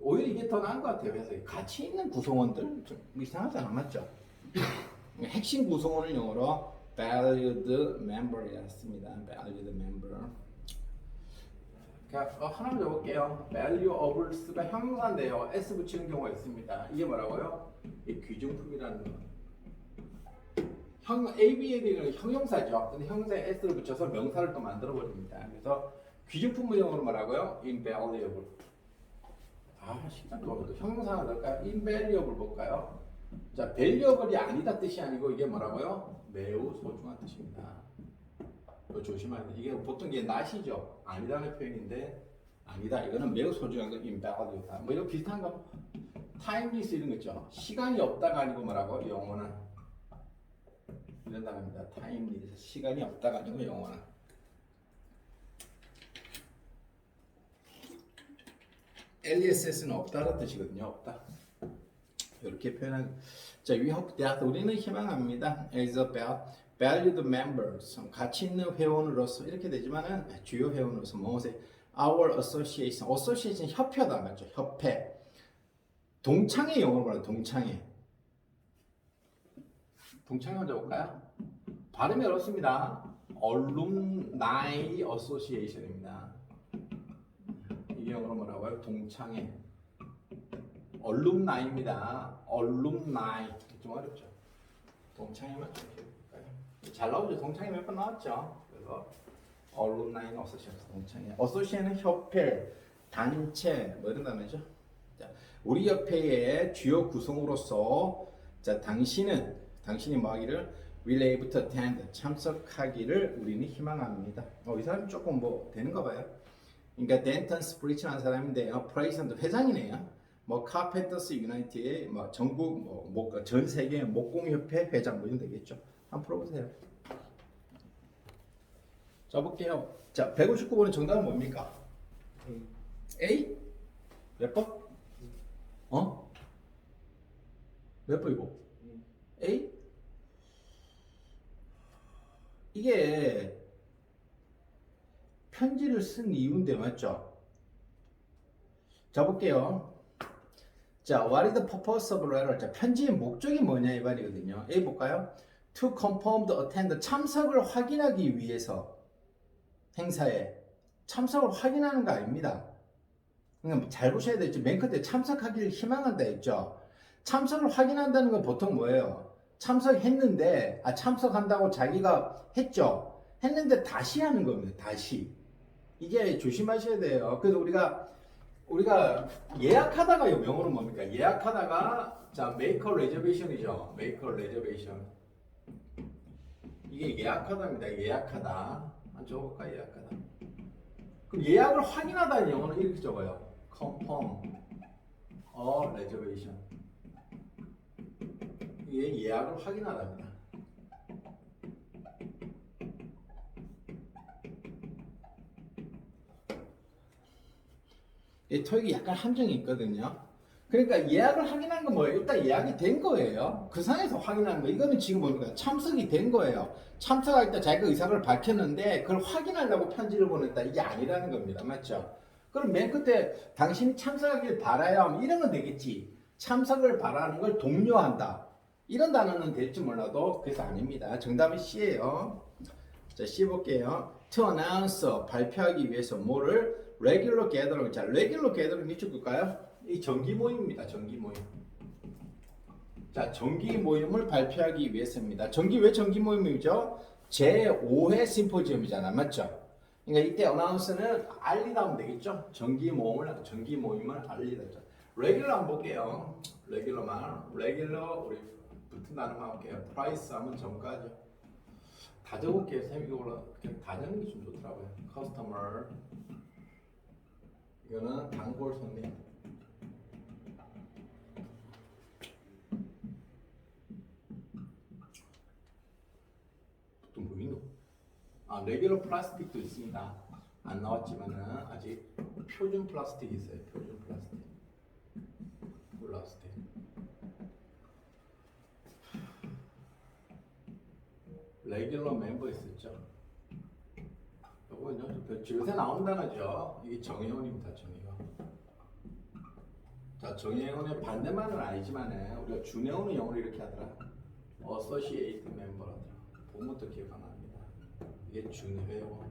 오히려 이게 더 나은 것 같아요. 그래서 가치 있는 구성원들 좀 이상하지 않았죠? 핵심 구성원을 영어로 valued member이었습니다. valued member. 하나 적을게요. value ofs가 형용사인데요. s 붙이는 경우가 있습니다. 이게 뭐라고요? 이 귀중품이라는 거. ABL은 형용사죠. 근데 형용사에 s를 붙여서 명사를 또 만들어 버립니다. 그래서 귀중품은 영어로 뭐라고요? invaluable. 시간 또 형용사가 넣을까요? invaluable 볼까요? 자, valuable이 아니다 뜻이 아니고 이게 뭐라고요? 매우 소중한 뜻입니다. 이거 조심해야 돼. 이게 보통 이게 not이죠. 아니다는 표현인데 아니다. 이거는 매우 소중한 거 invaluable. 뭐 이거 비슷한 거. timeless 이런 거 있죠. 시간이 없다가 아니고 뭐라고? 영원한. 이런 단어입니다. timeless. 시간이 없다가 아니고 영원한. LESS는 없다는 뜻이거든요. 없다. 이렇게 표현한. 자, we hope that 우리는 희망합니다. as a valued members 가치 있는 회원으로서 이렇게 되지만은 주요 회원으로서 무엇에 our association 협회다 맞죠? 협회. 동창회 영어로 말해요. 동창회 먼저 볼까요? 발음이 어렵습니다. alumni association입니다. 이 영어로 뭐라고요? 동창회. alumni입니다. alumni. 좀 어렵죠? 동창회만 잘 나오죠? 동창회 몇 번 나왔죠? 그래서 alumni association. 동창회. association은 협회, 단체 뭐 이런 단어죠? 자, 우리 협회의 주요 구성으로서 자, 당신이 뭐 하기를 will able to attend 참석하기를 우리는 희망합니다. 이 사람이 조금 뭐 되는가 봐요. 그러니까 덴턴스 브리츠라는 사람인데요. 프레이선도 회장이네요. 뭐 카펜터스 유나이티의 뭐 전국 전 세계 목공협회 회장 뭐 이런 되겠죠. 한번 풀어보세요. 자 볼게요. 자 159번의 정답은 뭡니까? A? 몇 번? 몇 번이고? A? 이게 편지를 쓴 이유인데 맞죠? 자 볼게요. 자, what is the purpose of letter? 자, 편지의 목적이 뭐냐 이 말이거든요. A 볼까요? To confirm the attend 참석을 확인하기 위해서 행사에 참석을 확인하는 거 아닙니다. 그러니까 잘 보셔야 되죠. 맨 끝에 참석하기를 희망한다 했죠. 참석을 확인한다는 건 보통 뭐예요? 참석했는데 참석한다고 자기가 했죠. 했는데 다시 하는 겁니다. 다시. 이게 조심하셔야 돼요. 그래서 우리가 예약하다가요. 영어로 뭡니까? 예약하다가 자 make a reservation이죠. make a reservation. 이게 예약하다입니다. 예약하다. 한 적어볼까? 예약하다. 그럼 예약을 확인하다는 영어는 이렇게 적어요. confirm a reservation. 이게 예약을 확인하다입니다. 이 토익이 약간 함정이 있거든요. 그러니까 예약을 확인한 건 뭐예요? 일단 예약이 된 거예요. 그 상에서 확인한 거. 이거는 지금 뭡니까? 참석이 된 거예요. 참석할 때 자기가 의사를 밝혔는데 그걸 확인하려고 편지를 보냈다. 이게 아니라는 겁니다. 맞죠? 그럼 맨 끝에 당신이 참석하길 바라요. 이런 건 되겠지. 참석을 바라는 걸 독려한다. 이런 단어는 될지 몰라도 그래서 아닙니다. 정답은 C예요. 자, C 볼게요. To announce 발표하기 위해서 뭐를 regular gathering. 자, regular gathering 이쪽 볼까요? 이 정기 모임입니다. 정기 모임. 자, 정기 모임을 발표하기 위해서입니다. 왜 정기 모임이죠? 제5회 심포지엄이잖아. 맞죠? 그러니까 이때 announce는 알리다 하면 되겠죠? 정기 모임을 알리다 했죠. regular 한번 볼게요. regular 우리 붙은 단어만 볼게요. price 하면 정가죠. 다 적을게요. 이걸로 그냥 다 적는 게 좀 좋더라고요. customer 이거는 단골 손님. 또 뭐 있노? 레귤러 플라스틱도 있습니다. 안 나왔지만은 아직 표준 플라스틱이 있어요. 표준 플라스틱. 레귤러 멤버 있었죠. 요거는요, 요새 나온 단어죠. 이게 정혜원입니다. 정혜원. 자, 정혜원의 반대말은 아니지만은 우리가 준혜원은 영어로 이렇게 하더라. Associate member라더라. 보면부터 기억 안 납니다. 이게 준혜원.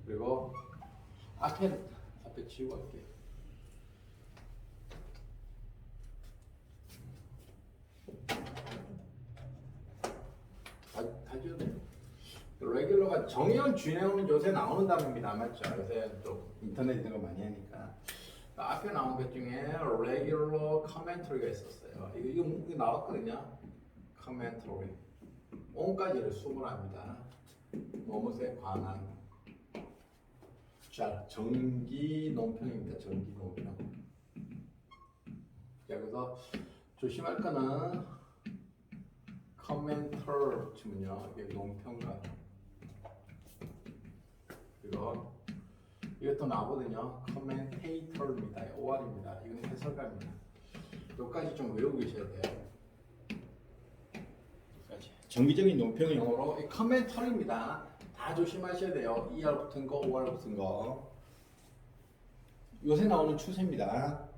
그리고 앞에 지우고 할게요. 다 지워도 돼요. 레귤러가 정혜원, 준혜원은 요새 나오는 단어입니다. 맞죠? 요새 또 인터넷 이런 거 많이 하니까. 앞에 나온 것 중에 레귤러 커멘터리가 있었어요. 이거 나왔거든요. 커멘터리. 온까지를 수으로 합니다. 뭐뭐에 관한. 자, 정기 논평입니다. 정기 논평. 자, 그래서 조심할 거는 커멘터 치면요. 이게 논평가. 그리고 이것도 나오거든요. 커멘테이터입니다. OR입니다. 이건 해설가입니다. 여기까지 좀 외우고 계셔야 돼요. 여기까지. 정기적인 논평 영어로 이 커멘터입니다. 다 조심하셔야 돼요. ER 붙은 거, OR 붙은 거. 요새 나오는 추세입니다.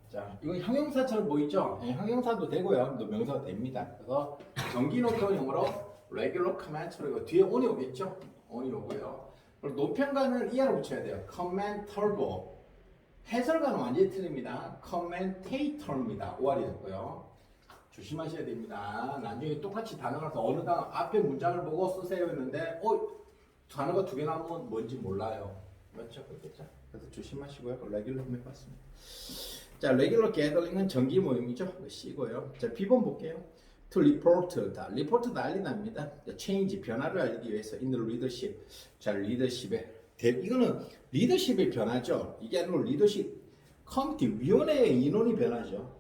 자, 이건 형용사처럼 보이죠? 네, 형용사도 되고요. 또 명사도 됩니다. 그래서 정기 논평 영어로 regular commentary고 뒤에 on이 오겠죠? on이 오고요. 그리고 논평가는 ER을 붙여야 돼요. commenter고. 해설가는 완전히 틀립니다. commentator입니다. OR이 됐고요. 조심하셔야 됩니다. 나중에 똑같이 단어가 나서 어느 단어 앞에 문장을 보고 쓰세요 했는데 단어가 두 개 나오면 뭔지 몰라요. 맞죠? 그렇겠죠? 그래서 조심하시고요. 레귤러 한번 해봤습니다. 자, 레귤러 게더링은 정기 모임이죠. C고요. 자, B번 볼게요. To report, 리포트 알리답니다. change, 변화를 알리기 위해서 in the leadership. 자, 리더십에 이거는 리더십의 변화죠. 이게 아니고 리더십 커미티 위원회의 인원이 변하죠.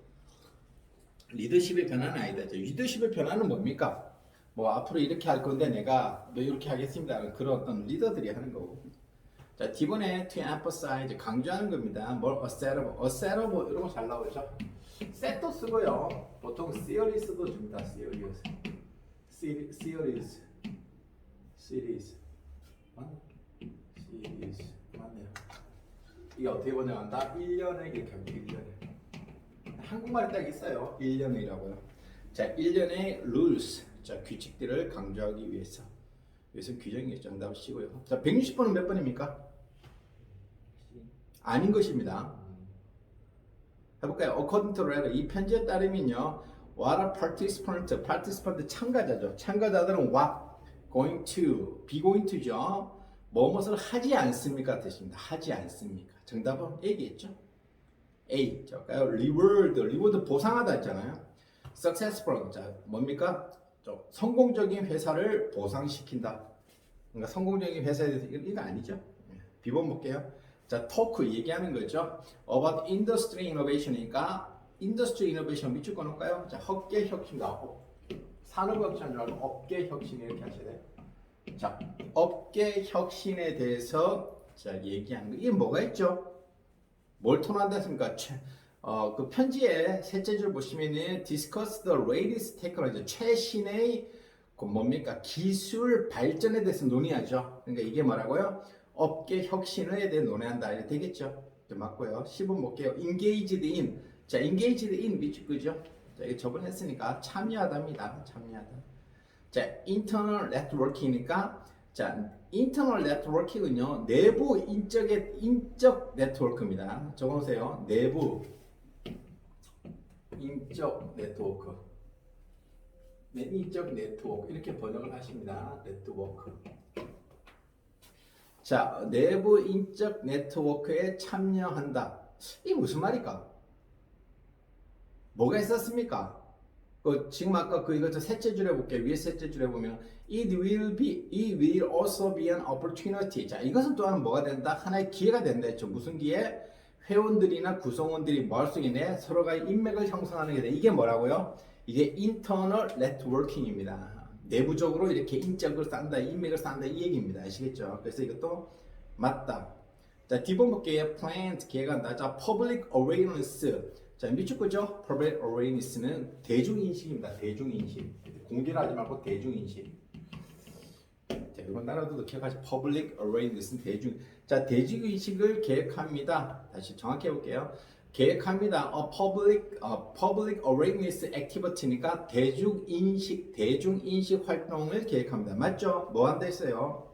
리더십의 변화는 아니다. 리더십의 변화는 뭡니까? 뭐 앞으로 이렇게 할 건데 내가 뭐 이렇게 하겠습니다. 그런 어떤 리더들이 하는 거고. 자, D번에 to emphasize 강조하는 겁니다. 뭘 assertive 이런 거 잘 나오죠. set도 쓰고요. 보통 serious도 줍니다. series 맞네. series 맞네요. 이게 어떻게 번역한다? 1년에 이렇게 합니다. 1년에. 한국말에 딱 있어요. 1년이라고요. 자, 1년의 rules. 자, 규칙들을 강조하기 위해서. 여기서 규정이 정답을 쓰고요. 자, 160번은 몇 번입니까? 아닌 것입니다. 해볼까요? According to letter. 이 편지에 따르면요. What a participant 참가자죠. 참가자들은 what going to, be going to죠. 무엇을 하지 않습니까? 뜻입니다. 하지 않습니까? 정답은 A겠죠? A. 자, reward 보상하다 했잖아요. successful. 자, 뭡니까? 성공적인 회사를 보상시킨다. 그러니까 성공적인 회사에 대해서 이거 아니죠? 비번 볼게요. 자, 토크 얘기하는 거죠. About industry innovation이니까 industry innovation 밑줄 꺼놓을까요? 자, 업계 혁신다. 산업 혁신 줄 알고 업계 혁신 이렇게 하셔야 돼요. 자, 업계 혁신에 대해서 자 얘기하는 거. 이게 뭐가 있죠? 뭘 토론한다 했습니까? 그 편지의 셋째 줄 보시면은 discuss the latest technology 최신의 그 뭡니까 기술 발전에 대해서 논의하죠. 그러니까 이게 뭐라고요? 업계 혁신에 대해 논의한다. 이렇게 되겠죠. 맞고요. 10번 볼게요. engaged in. 자, engaged in 밑줄 끄죠. 자, 이거 저번에 했으니까 참여하다입니다. 참여하다. 자, internal network이니까 자, internal network은요 내부 인적 네트워크입니다. 적어놓으세요. 내부 인적 네트워크. 네, 인적 네트워크 이렇게 번역을 하십니다. 네트워크. 자, 내부 인적 네트워크에 참여한다. 이게 무슨 말일까? 뭐가 있었습니까? 지금 아까 이거 셋째 줄에 볼게요. 위에 셋째 줄에 보면 it will also be an opportunity. 자, 이것은 또한 뭐가 된다? 하나의 기회가 된다 했죠. 무슨 기회? 회원들이나 구성원들이 뭐 할 수 있네? 서로가 인맥을 형성하는 게 돼. 이게 뭐라고요? 이게 internal networking입니다. 내부적으로 이렇게 인적을 쌓는다, 인맥을 쌓는다 이 얘기입니다. 아시겠죠? 그래서 이것도 맞다. 자, D번 볼게요. plant, 계획한다. 자, public awareness. 자, 밑줄 거죠? Public awareness는 대중인식입니다. 대중인식. 공개를 하지 말고 대중인식. 자, 이번 단어도 기억하시. Public awareness는 대중. 자, 대중인식을 계획합니다. 다시 정확히 해볼게요. 계획합니다. public awareness activity니까 대중인식 활동을 계획합니다. 맞죠? 뭐 한다 했어요?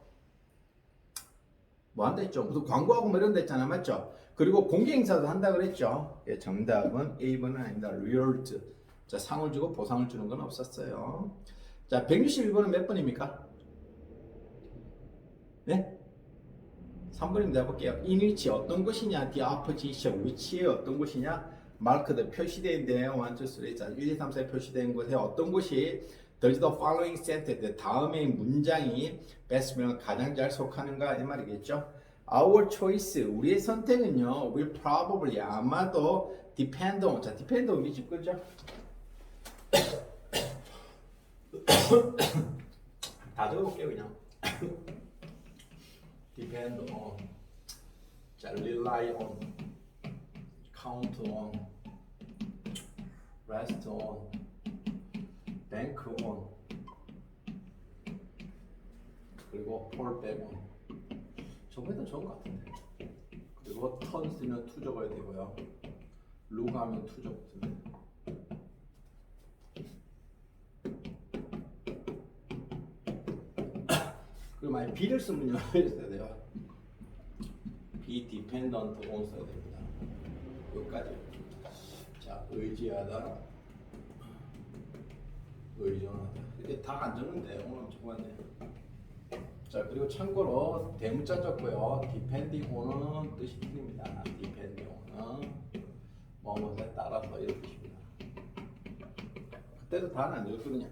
뭐 한다 했죠? 무슨 광고하고 뭐 이런 데 했잖아. 맞죠? 그리고 공개 행사도 한다 그랬죠? 예, 정답은 A번은 아닙니다. reward. 자, 상을 주고 보상을 주는 건 없었어요. 자, 161번은 몇 번입니까? 네? 3번입니다. 볼게요. in which 어떤 것이냐? the opposition. 위치에 어떤 것이냐? 마크드 표시되어 있는데요. 1, 2, 3. 자, 1, 2, 3, 4 표시된 곳에 어떤 것이 does the following sentence. 다음의 문장이 best면 가장 잘 속하는가? 이 말이겠죠? Our choice, 우리의 선택은요, will probably, 아마도 depend on, 자, depend on 밑줄 끄죠? 다 적어볼게요, 그냥. depend on, 자, rely on, count on, rest on, bank on, 그리고 fall back on. 저번에도 적은 것 같은데. 그리고 턴 쓰면 투 적어야 되고요. 룩 하면 투 적습니다. 그리고 만약 be를 쓰면요. 이렇게 써야 돼요. be dependent on 써야 됩니다. 여기까지. 자, 의지하다, 의존하다. 이렇게 다 안 적는데 오늘 적었네요. 자, 그리고 참고로 대문자 적고요. depending on은 뜻이 틀립니다. depending on은 뭐뭐에 따라서 이런 뜻입니다. 그때도 다는 안 적었거든요.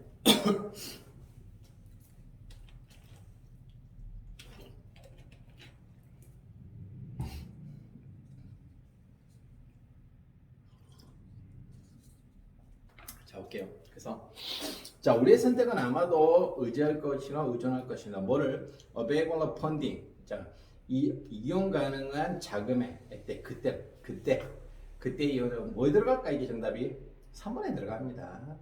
자, 볼게요. 그래서 자, 우리의 선택은 아마도 의지할 것이나 의존할 것이나 뭐를 available funding. 자, 이용 가능한 자금에 그때 이용은 뭐에 들어갈까? 이게 정답이 3번에 들어갑니다.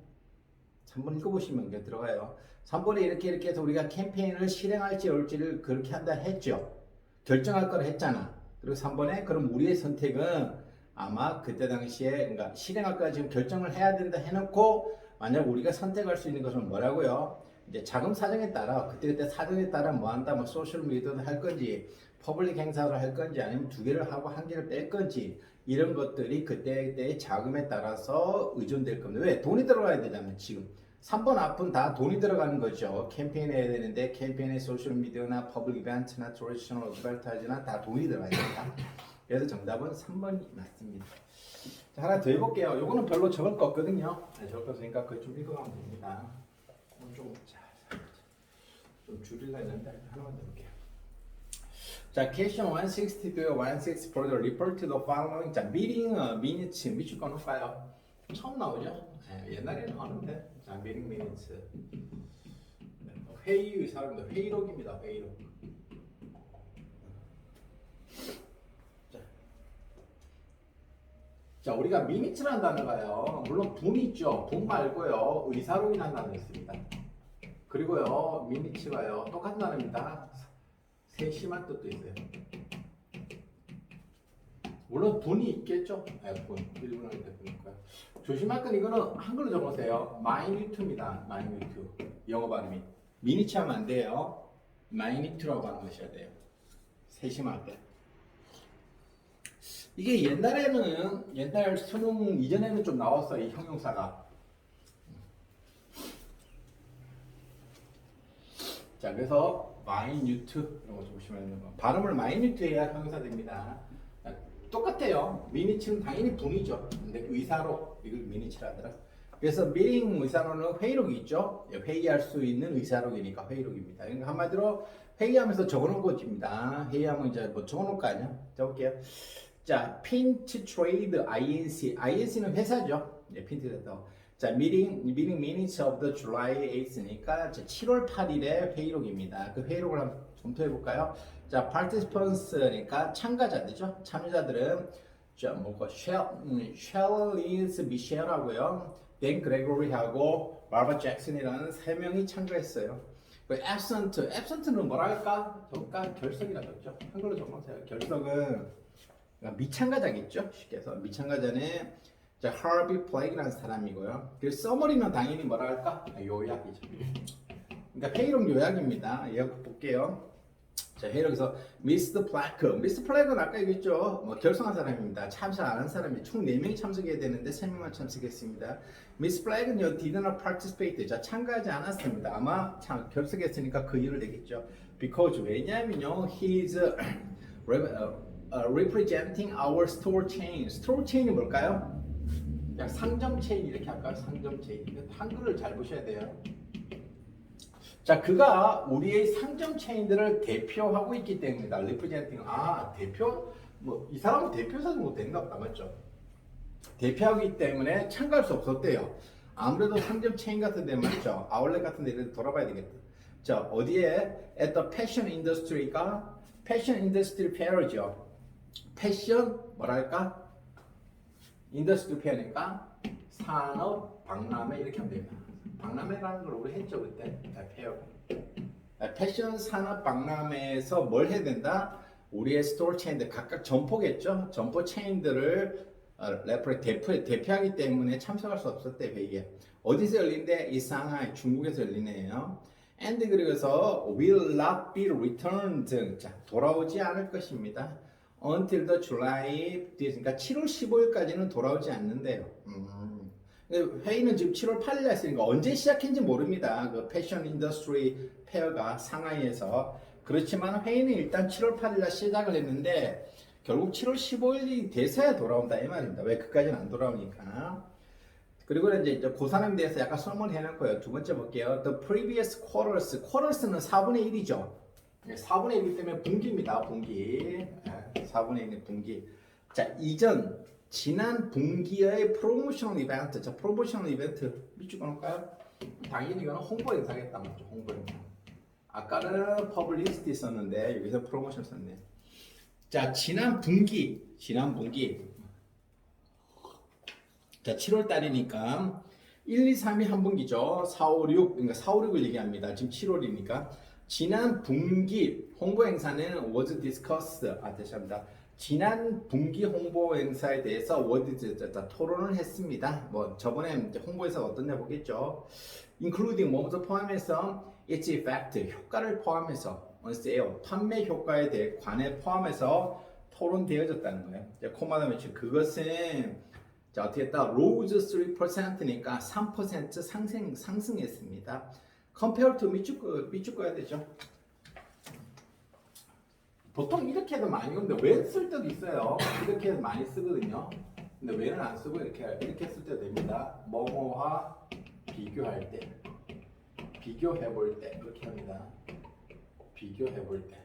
3번 읽어보시면 이게 들어가요. 3번에 이렇게 해서 우리가 캠페인을 실행할지 올지를 그렇게 한다 했죠. 결정할 걸 했잖아. 그리고 3번에 그럼 우리의 선택은 아마 그때 당시에 그러니까 실행할 걸 지금 결정을 해야 된다 해놓고 만약 우리가 선택할 수 있는 것은 뭐라고요? 이제 자금 사정에 따라 그때 사정에 따라 뭐 한다, 뭐 소셜 미디어를 할 건지, 퍼블릭 행사를 할 건지, 아니면 두 개를 하고 한 개를 뺄 건지 이런 것들이 그때의 자금에 따라서 의존될 겁니다. 왜? 돈이 들어가야 되잖아요. 지금 3번 앞은 다 돈이 들어가는 거죠. 캠페인 해야 되는데 캠페인에 소셜 미디어나 퍼블릭 이벤트나 트래디셔널 어드버타이즈나 다 돈이 들어가야 됩니다. 그래서 정답은 3번이 맞습니다. 자, 하나 더 해볼게요. 요거는 별로 적을 거 없거든요. 적을 거 없으니까 그거 좀 읽어가면 됩니다. 좀 줄이려 했는데 하나만 더 볼게요. 자, question 162, 160 for the report to the following. 자, meeting minutes 밑줄 꺼놓을까요? 처음 나오죠? 네, 옛날에는 하는데. 자, meeting minutes. 회의 의사입니다. 회의록입니다. 회의록. 자, 우리가 미니츠라는 단어가요. 물론 분 있죠. 분 말고요. 의사록이라는 단어 있습니다. 그리고요. 미니츠가요. 똑같은 단어입니다. 세심한 뜻도 있어요. 물론 분이 있겠죠. 네, 분. 일본어일 때 분이니까요. 조심할 건 이거는 한글로 적으세요. 마이뉴트입니다. 마이뉴트. 영어 발음이. 미니츠 하면 안 돼요. 마이뉴트라고 발음하셔야 돼요. 세심할 때. 이게 옛날 수능 이전에는 좀 나왔어요. 이 형용사가. 자, 그래서 마이뉴트 이런 거 보시면 발음을 마이뉴트 해야 형용사 됩니다. 똑같아요. 미니츠는 당연히 분이죠. 근데 의사록 이걸 미니츠라 하더라. 그래서 미팅 의사록은 회의록이 있죠. 회의할 수 있는 의사록이니까 회의록입니다. 그러니까 한마디로 회의하면서 적어놓은 것입니다. 회의하면 이제 뭐 적어놓을 거 아니야? 적을게요. 자, 핀트 트레이드 INC. INC는 회사죠. 네, 핀트 됐다. 자, meeting minutes of the July 8th니까 7월 8일의 회의록입니다. 그 회의록을 한번 검토해 볼까요? 자, participants니까 참가자들이죠. 참여자들은 자, 뭐고 샬리스 미셸하고요, 댄 그레고리하고 바바 잭슨이라는 세 명이 참가했어요. absent는 뭐라 할까? 저까 결석이라고 했죠. 한글로 적어보세요. 결석은 미참가자겠죠. 쉽게 해서 미참가자는 자, 하비 플레이라는 사람이고요. 그리고 서머리는 당연히 뭐라 할까? 요약이죠. 그러니까 회의록 요약입니다. 요약 볼게요. 자, 회의록에서 미스터 플래그는 아까 얘기했죠. 뭐 결성한 사람입니다. 참석 안 한 사람이 총 4명이 참석해야 되는데 3명만 참석했습니다. 미스 플래그는요, did not participate. 자, 참가하지 않았습니다. 아마 결석했으니까 그 이유를 내겠죠. Because 왜냐하면요, he's representing our store chain. store chain이 뭘까요? 그냥 상점 체인 이렇게 할까요? 상점 체인. 한글을 잘 보셔야 돼요. 자, 그가 우리의 상점 체인들을 대표하고 있기 때문이다. representing. 대표? 뭐 이 사람은 대표사도 못 되는가 보다. 맞죠? 대표하기 때문에 참가할 수 없었대요. 아무래도 상점 체인 같은 데 맞죠? 아울렛 같은 데 돌아봐야 되겠다. 자, 어디에? at the fashion industry가 패션 인더스트리 페어죠. 패션 뭐랄까? 인더스트리 페어니까 산업 박람회 이렇게 하면 됩니다. 박람회라는 걸 우리 했죠 그때. 페어. 패션 산업 박람회에서 뭘 해야 된다? 우리의 스토어 체인들 각각 점포겠죠. 점포 체인들을 대표하기 때문에 참석할 수 없었대 회의에. 어디서 열린대? 이 상하이 중국에서 열리네요. and 그리고서 will not be returned. 자, 돌아오지 않을 것입니다. until the July, 그러니까 7월 15일까지는 돌아오지 않는데요. 회의는 지금 7월 8일 했으니까 언제 시작했는지 모릅니다. 그 패션 인더스트리 페어가 상하이에서. 그렇지만 회의는 일단 7월 8일날 시작을 했는데 결국 7월 15일이 돼서야 돌아온다 이 말입니다. 왜 그까지는 안 돌아오니까. 그리고 이제 고3에 대해서 약간 설명을 해놓고요. 두 번째 볼게요. The previous quarters는 4분의 1이죠. 4분의 1이기 때문에 분기입니다. 분기. 4분의 1의 분기. 자, 지난 분기의 프로모셔널 이벤트. 자, 프로모셔널 이벤트 밑줄 꺼놓을까요? 당연히 이거는 홍보 행사겠다 맞죠? 홍보 행사. 아까는 퍼블리시티 썼는데 여기서 프로모션 썼네. 자, 지난 분기. 자, 7월 달이니까 1, 2, 3이 한 분기죠. 4, 5, 6, 그러니까 4, 5, 6을 얘기합니다. 지금 7월이니까. 지난 분기 홍보 행사는 was discussed. 죄송합니다. 지난 분기 홍보 행사에 대해서 토론을 했습니다. 뭐 저번에 이제 홍보 행사가 어떻냐 보겠죠. including 뭐부터 포함해서 its effect 효과를 포함해서 on sale 판매 효과에 대해 관해 포함해서 토론되어졌다는 거예요. 이제 코마다 매출 그것은 자 어떻게 했다? rose 3%니까 3% 상승했습니다. compare to 밑줄 거야 되죠. 보통 이렇게 해도 많이 오는데 왜 쓸 때도 있어요. 이렇게 해도 많이 쓰거든요. 근데 왜는 안 쓰고 이렇게 쓸 때도 됩니다. 뭐뭐와 비교할 때, 비교해 볼 때 그렇게 합니다. 비교해 볼 때.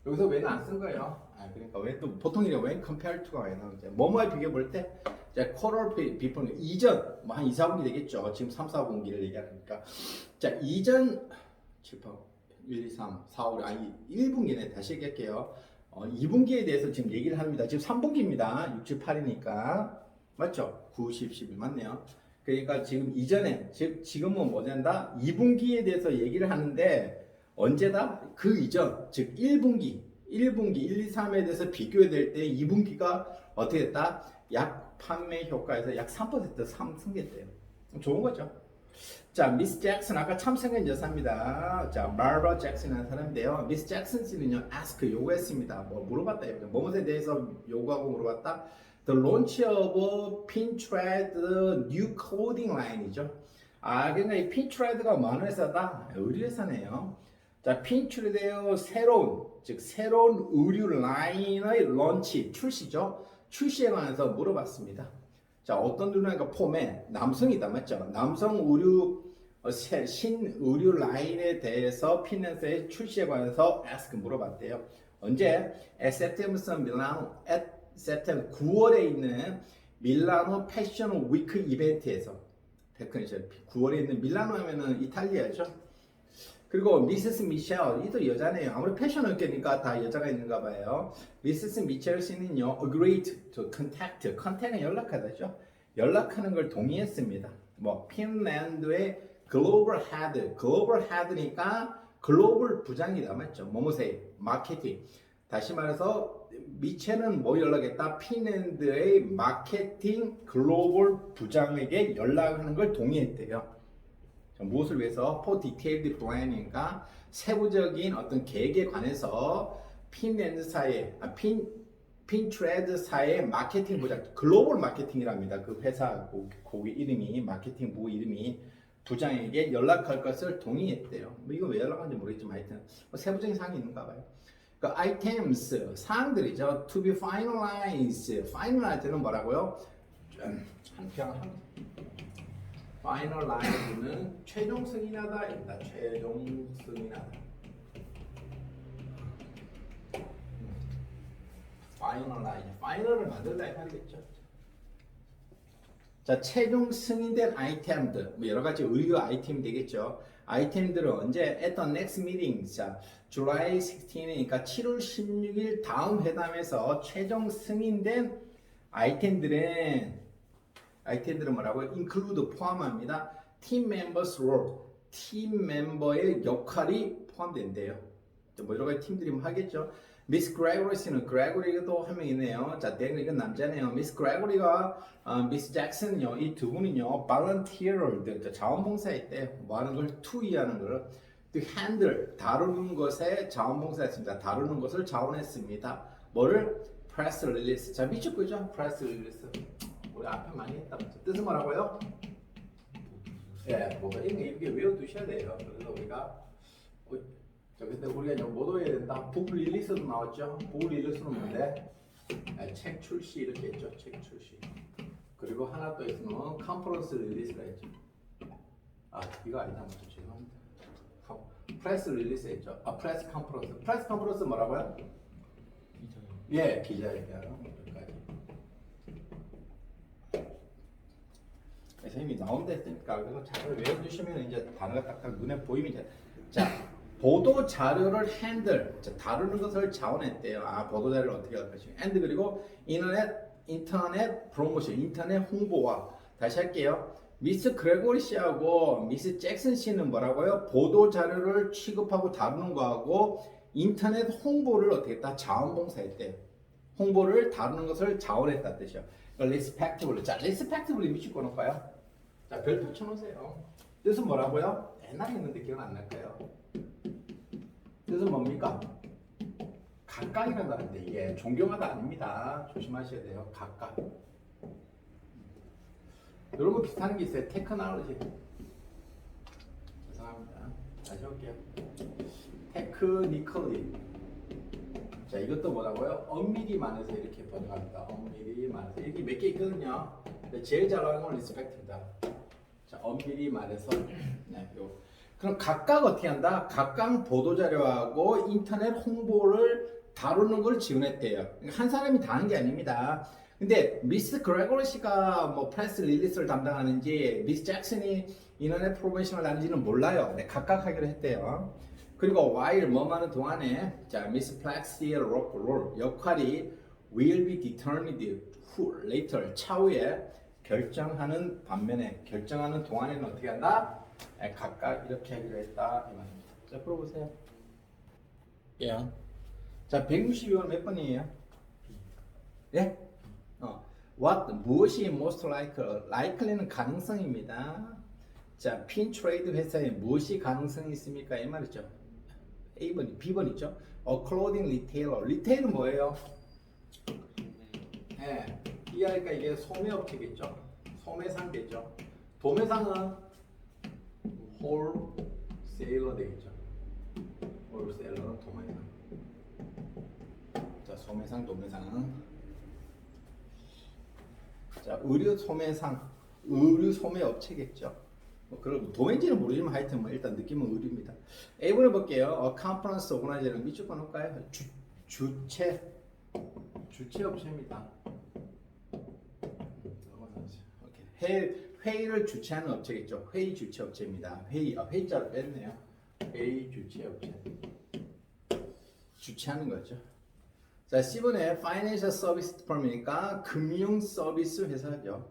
여기서 왜는 안 쓴 거예요. 그러니까 왜 또 보통 이래 왜 compare to가 왜 나오죠? 뭐뭐와 비교해 볼 때, 자 quarter before 이전 뭐 한 2, 4분기 되겠죠. 지금 3, 4분기를 얘기하니까 자 이전 7, 8, 1, 2, 3, 4, 5, 1분기네 다시 얘기할게요. 2분기에 대해서 지금 얘기를 합니다. 지금 3분기입니다. 6, 7, 8이니까 맞죠? 9, 10, 11 맞네요. 그러니까 지금 이전에 지금은 뭐된다? 2분기에 대해서 얘기를 하는데 언제다? 그 이전 즉 1분기 1, 2, 3에 대해서 비교해 될 때 2분기가 어떻게 됐다? 약 판매 효과에서 약 3% 상승했대요. 좋은 거죠. 자, 미스 잭슨 아까 참석한 여사입니다. 자, 마르바 잭슨이라는 사람인데요. 미스 잭슨 씨는요, ask 요구했습니다. 뭐 물어봤다. 뭐뭐에 대해서 요구하고 물어봤다. The launch of Pinterest new clothing line이죠. 그러니까 이 Pinterest가 어느 회사다? 의류 회사네요. 자, 핀트레드의 새로운 의류 라인의 런치 출시죠. 출시에 관해서 물어봤습니다. 자, 어떤 누나가 폼에 남성이다 맞죠? 남성 의류 신 의류 라인에 대해서 피넨스의 출시에 관해서 ask 물어봤대요. 언제? September 밀라노 September 9월에 있는 밀라노 패션 위크 이벤트에서 9월에 있는 밀라노 하면은 이탈리아죠. 그리고 미세스 미셸 이도 여자네요. 아무리 패션 업계니까 다 여자가 있는가 봐요. 미세스 미셸 씨는요 agreed to contact 컨택은 연락하다죠. 연락하는 걸 동의했습니다. 뭐 핀란드의 글로벌 헤드니까 글로벌 부장이다 맞죠? 뭐뭐세 마케팅. 다시 말해서 미첼은 뭐 연락했다? 핀란드의 마케팅 글로벌 부장에게 연락하는 걸 동의했대요. 무엇을 위해서? For detailed plan이니까 세부적인 어떤 계획에 관해서 핀란드사의 핀트레드사의 마케팅 부장 글로벌 마케팅이랍니다. 그 회사 거기 이름이 마케팅 부부 이름이 부장에게 연락할 것을 동의했대요. 뭐 이거 왜 연락하는지 모르겠지만 하여튼 뭐 세부적인 사항이 있는가 봐요. 그 items 사항들이죠. To be finalized. finalize는 뭐라고요? finalize는 최종 승인하다입니다. 최종 승인하다. 파이널을 만들다 해야겠죠. 자, 최종 승인된 아이템들, 뭐 여러 가지 의류 아이템이 되겠죠. 아이템들은 언제? At the next meeting. 자, July 16일이니까 7월 16일 다음 회담에서 최종 승인된 아이템들은 뭐라고요? include 포함합니다. team members role. 팀 멤버의 역할이 포함된대요. 뭐 여러 가지 팀들이 뭐 하겠죠. 미스 그레고리 씨는 그레고리도 한 명 있네요. 자, 이건 남자네요. 미스 그레고리가 미스 잭슨은요. 이 두 분은요. volunteer 자원봉사했대. 뭐 하는 걸 투의하는 걸 to handle 다루는 것에 자원봉사했습니다. 다루는 것을 자원했습니다. 뭐를 press release. 자, 미쳤 그죠? press release. 우리 앞에 많이 했다. 뜻은 뭐라고요? 예, 뭐가 이게 외워두셔야 돼요. 그래서 우리가 자, 근데 우리가 못 외워야 된다. 북 릴리스도 나왔죠. 북 릴리스는 뭔데? 책 출시 이렇게 했죠. 책 출시. 그리고 하나 또 있으면 컨퍼런스 릴리스가 했죠. 이거 아니다. 죄송합니다. 프레스 릴리스 했죠. 프레스 컨퍼런스. 프레스 컨퍼런스 뭐라고요? 예, 기자회견. 선생님이 나온다 했으니까 그거 잘 외워주시면 이제 단어가 딱딱 눈에 보이면 돼. 자, 보도 자료를 핸들, 자, 다루는 것을 자원했대요. 아, 보도 자료를 어떻게 할 것인가. 핸드 그리고 인터넷 프로모션, 인터넷 홍보와 다시 할게요. 미스 그레고리 씨하고 미스 잭슨 씨는 뭐라고요? 보도 자료를 취급하고 다루는 거하고 인터넷 홍보를 어떻게 했다? 자원봉사했대요. 홍보를 다루는 것을 자원했다 뜻이요. respectively. 자, respectively 밑줄 꺼놓을까요? 자, 별표 쳐놓으세요. 뜻은 뭐라고요? 옛날에 했는데 기억 안 날까요? 뜻은 뭡니까? 각각이라는 단어인데 이게 존경하다 아닙니다. 조심하셔야 돼요. 각각. 이런 거 비슷한 게 있어요. 테크놀로지. 죄송합니다. 다시 할게요. 테크니컬리. 자, 이것도 뭐라고요? 엄밀히만해서 이렇게 번역합니다. 엄밀히만해서 이렇게 몇 개 있거든요. 근데 제일 잘 나오는 건 리스펙트입니다. 자, 엄밀히만해서 네, 요. 그럼 각각 어떻게 한다? 각각 보도자료하고 인터넷 홍보를 다루는 걸 지원했대요. 한 사람이 다 하는 게 아닙니다. 근데 미스 그레고리 씨가 뭐 프레스 릴리스를 담당하는지 미스 잭슨이 인터넷 프로모션을 하는지는 몰라요. 네, 각각 하기로 했대요. 그리고 while 뭐하는 동안에 자 미스 플렉시의 롤 역할이 will be determined later 차후에 결정하는 반면에 결정하는 동안에는 어떻게 한다? 각각 이렇게 하기로 했다 이 말입니다. 자, 풀어보세요. 예. 자, 162번 몇 번이에요? 예? What 무엇이 most likely는 가능성입니다. 자, 핀 트레이드 회사에 무엇이 가능성이 있습니까? 이 말이죠. A번, B번 있죠. clothing retailer. 리테일은 뭐예요? 예. 이해하니까 이게 소매업체겠죠. 소매상겠죠. 도매상은 홀세일러 되겠죠. 홀세일러는 도매상. 자, 소매상, 도매상. 자, 의류 소매상, 의류 소매업체겠죠. 뭐 그런 도매인지는 모르지만 하여튼 뭐 일단 느낌은 의류입니다. A번을 볼게요. 컨퍼런스 오거나이저는 밑줄 꺼놓을까요? 주체 업체입니다. 회의를 주최하는 업체겠죠. 회의 주최 업체입니다. 회의자를 뺐네요. 회의 주최 업체. 주최하는 거죠. 자, C번에 Financial Service Firm이니까 금융 서비스 회사죠.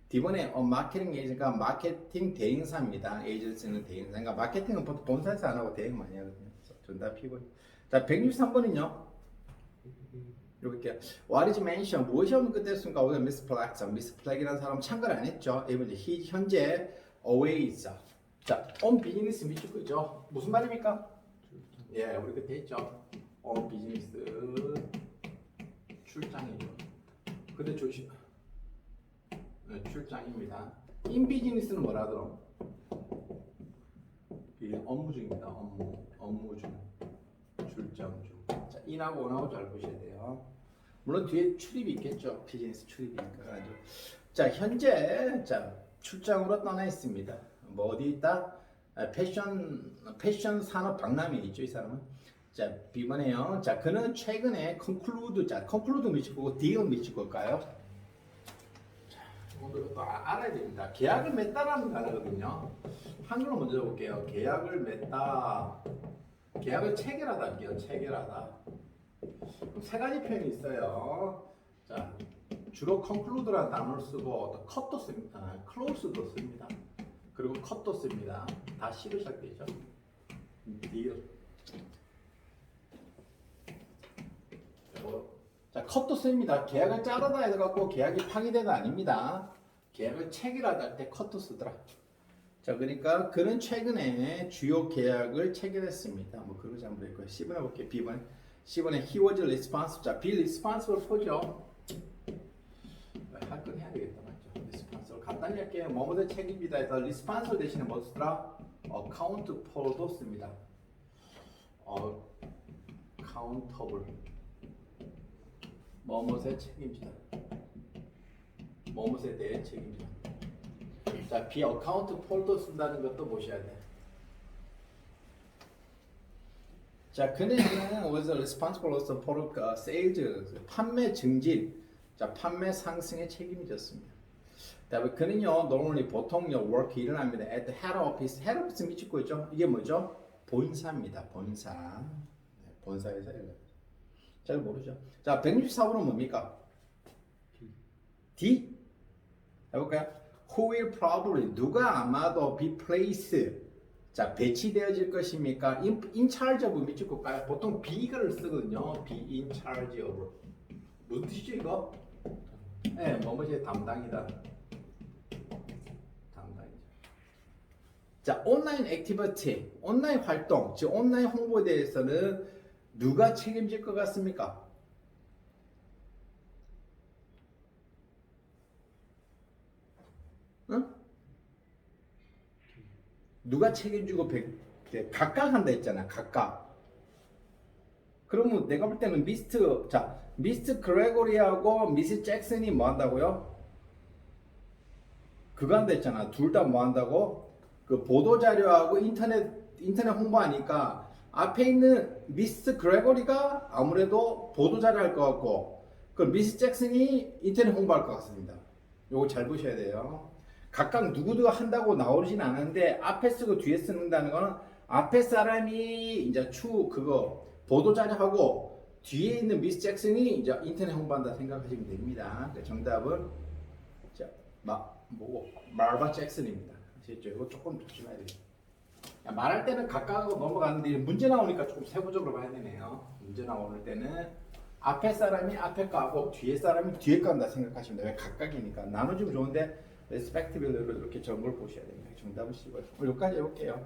D번에 마케팅 에이전트가 마케팅 대행사입니다. 에이전트는 대행사니까 마케팅은 보통 본사에서 안 하고 대행 많이 하거든요. 전다 P번. 자, 163번은요. 이렇게 What is mentioned? 무엇이 없는 끝했습니까? 오늘 미스 플렉, 미스 플렉이라는 사람 참가를 안 했죠. 이번 he 현재 away is. 자, on business 밑줄 거죠. 무슨 말입니까? 예, 우리 그때 했죠. on business 출장이죠. 근데 조심. 네, 출장입니다. in business는 뭐라 하더라? 이게 업무 중입니다. 업무 중. 출장 중. 자, in하고 on하고 잘 보셔야 돼요. 물론 뒤에 출입이 있겠죠. 비즈니스 출입이니까. 아주. 자, 현재 자 출장으로 떠나 있습니다. 뭐 어디 있다? 패션 산업 박람회 있죠, 이 사람은. 자, B번에요. 자, 그는 최근에 conclude 밑줄 거고 deal 밑줄 걸까요? 자, 이것도 알아야 됩니다. 계약을 맺다라는 단어거든요. 한글로 먼저 볼게요. 계약을 맺다. 계약을 체결하다 할게요. 체결하다. 세 가지 표현이 있어요. 자, 주로 conclude라는 단어를 쓰고 또 cut도 씁니다. close도 씁니다. 그리고 cut도 씁니다. 다 C로 시작되죠. deal. 자, cut도 씁니다. 계약을 자르다 해갖고 계약이 파기되다 아닙니다. 계약을 체결하다 할 때 cut도 쓰더라. 자, 그러니까 그는 최근에 주요 계약을 체결했습니다. 뭐 그런 거 잘못 했고요. C번에 볼게요. B번에. C번에 he was responsible. 자, be responsible 포죠. 할 건 해야 되겠다 맞죠? responsible 간단히 할게요. 뭐뭐의 책임이다 해서 responsible 대신에 뭐 쓰더라? accountable도 씁니다. accountable 뭐뭐의 책임지다. 뭐뭐에 대해 책임지다. 자, be accountable도 쓴다는 것도 보셔야 돼. 자, 그는 was responsible also for sales, 판매 증진, 자, 판매 상승에 책임졌습니다. 다음에 그는요, normally 보통요, work 일을 합니다. at the head office. head office 밑짓고 있죠? 이게 뭐죠? 본사입니다. 본사. 네, 본사에서 일을. 잘 모르죠? 자, 164번은 뭡니까? D. 해볼까요? Who will probably 누가 아마도 be placed 자 배치되어질 것입니까? in charge of 밑줄 까요 보통 be를 쓰거든요. be in charge of 무슨 뜻이죠 이거? 네, 뭐뭐지 담당이다. 담당이죠. 자 온라인 액티비티 온라인 활동 즉 온라인 홍보에 대해서는 누가 책임질 것 같습니까? 응? 누가 책임지고 각각 한다 했잖아. 각각. 그러면 내가 볼 때는 미스트 그레고리하고 미스 잭슨이 뭐 한다고요? 그거 한다 했잖아. 둘 다 뭐 한다고? 그 보도 자료하고 인터넷 홍보하니까 앞에 있는 미스 그레고리가 아무래도 보도 자료 할 것 같고 그 미스 잭슨이 인터넷 홍보할 것 같습니다. 요거 잘 보셔야 돼요. 각각 누구도 한다고 나오진 않은데 앞에 쓰고 뒤에 쓰는다는 거는 앞에 사람이 이제 그거 보도 자료하고 뒤에 있는 미스 잭슨이 이제 인터넷 홍보한다 생각하시면 됩니다. 정답은 자, 말바 잭슨입니다. 아시겠죠? 이거 조금 조심해야 돼요. 말할 때는 각각하고 넘어가는데 문제 나오니까 조금 세부적으로 봐야 되네요. 문제 나오는 때는 앞에 사람이 앞에 거 하고 뒤에 사람이 뒤에 거 한다 생각하시면 돼요. 각각이니까 나눠주면 좋은데 respectively로 이렇게 적은 걸 보셔야 됩니다. 정답은 C고요. 여기까지 해볼게요.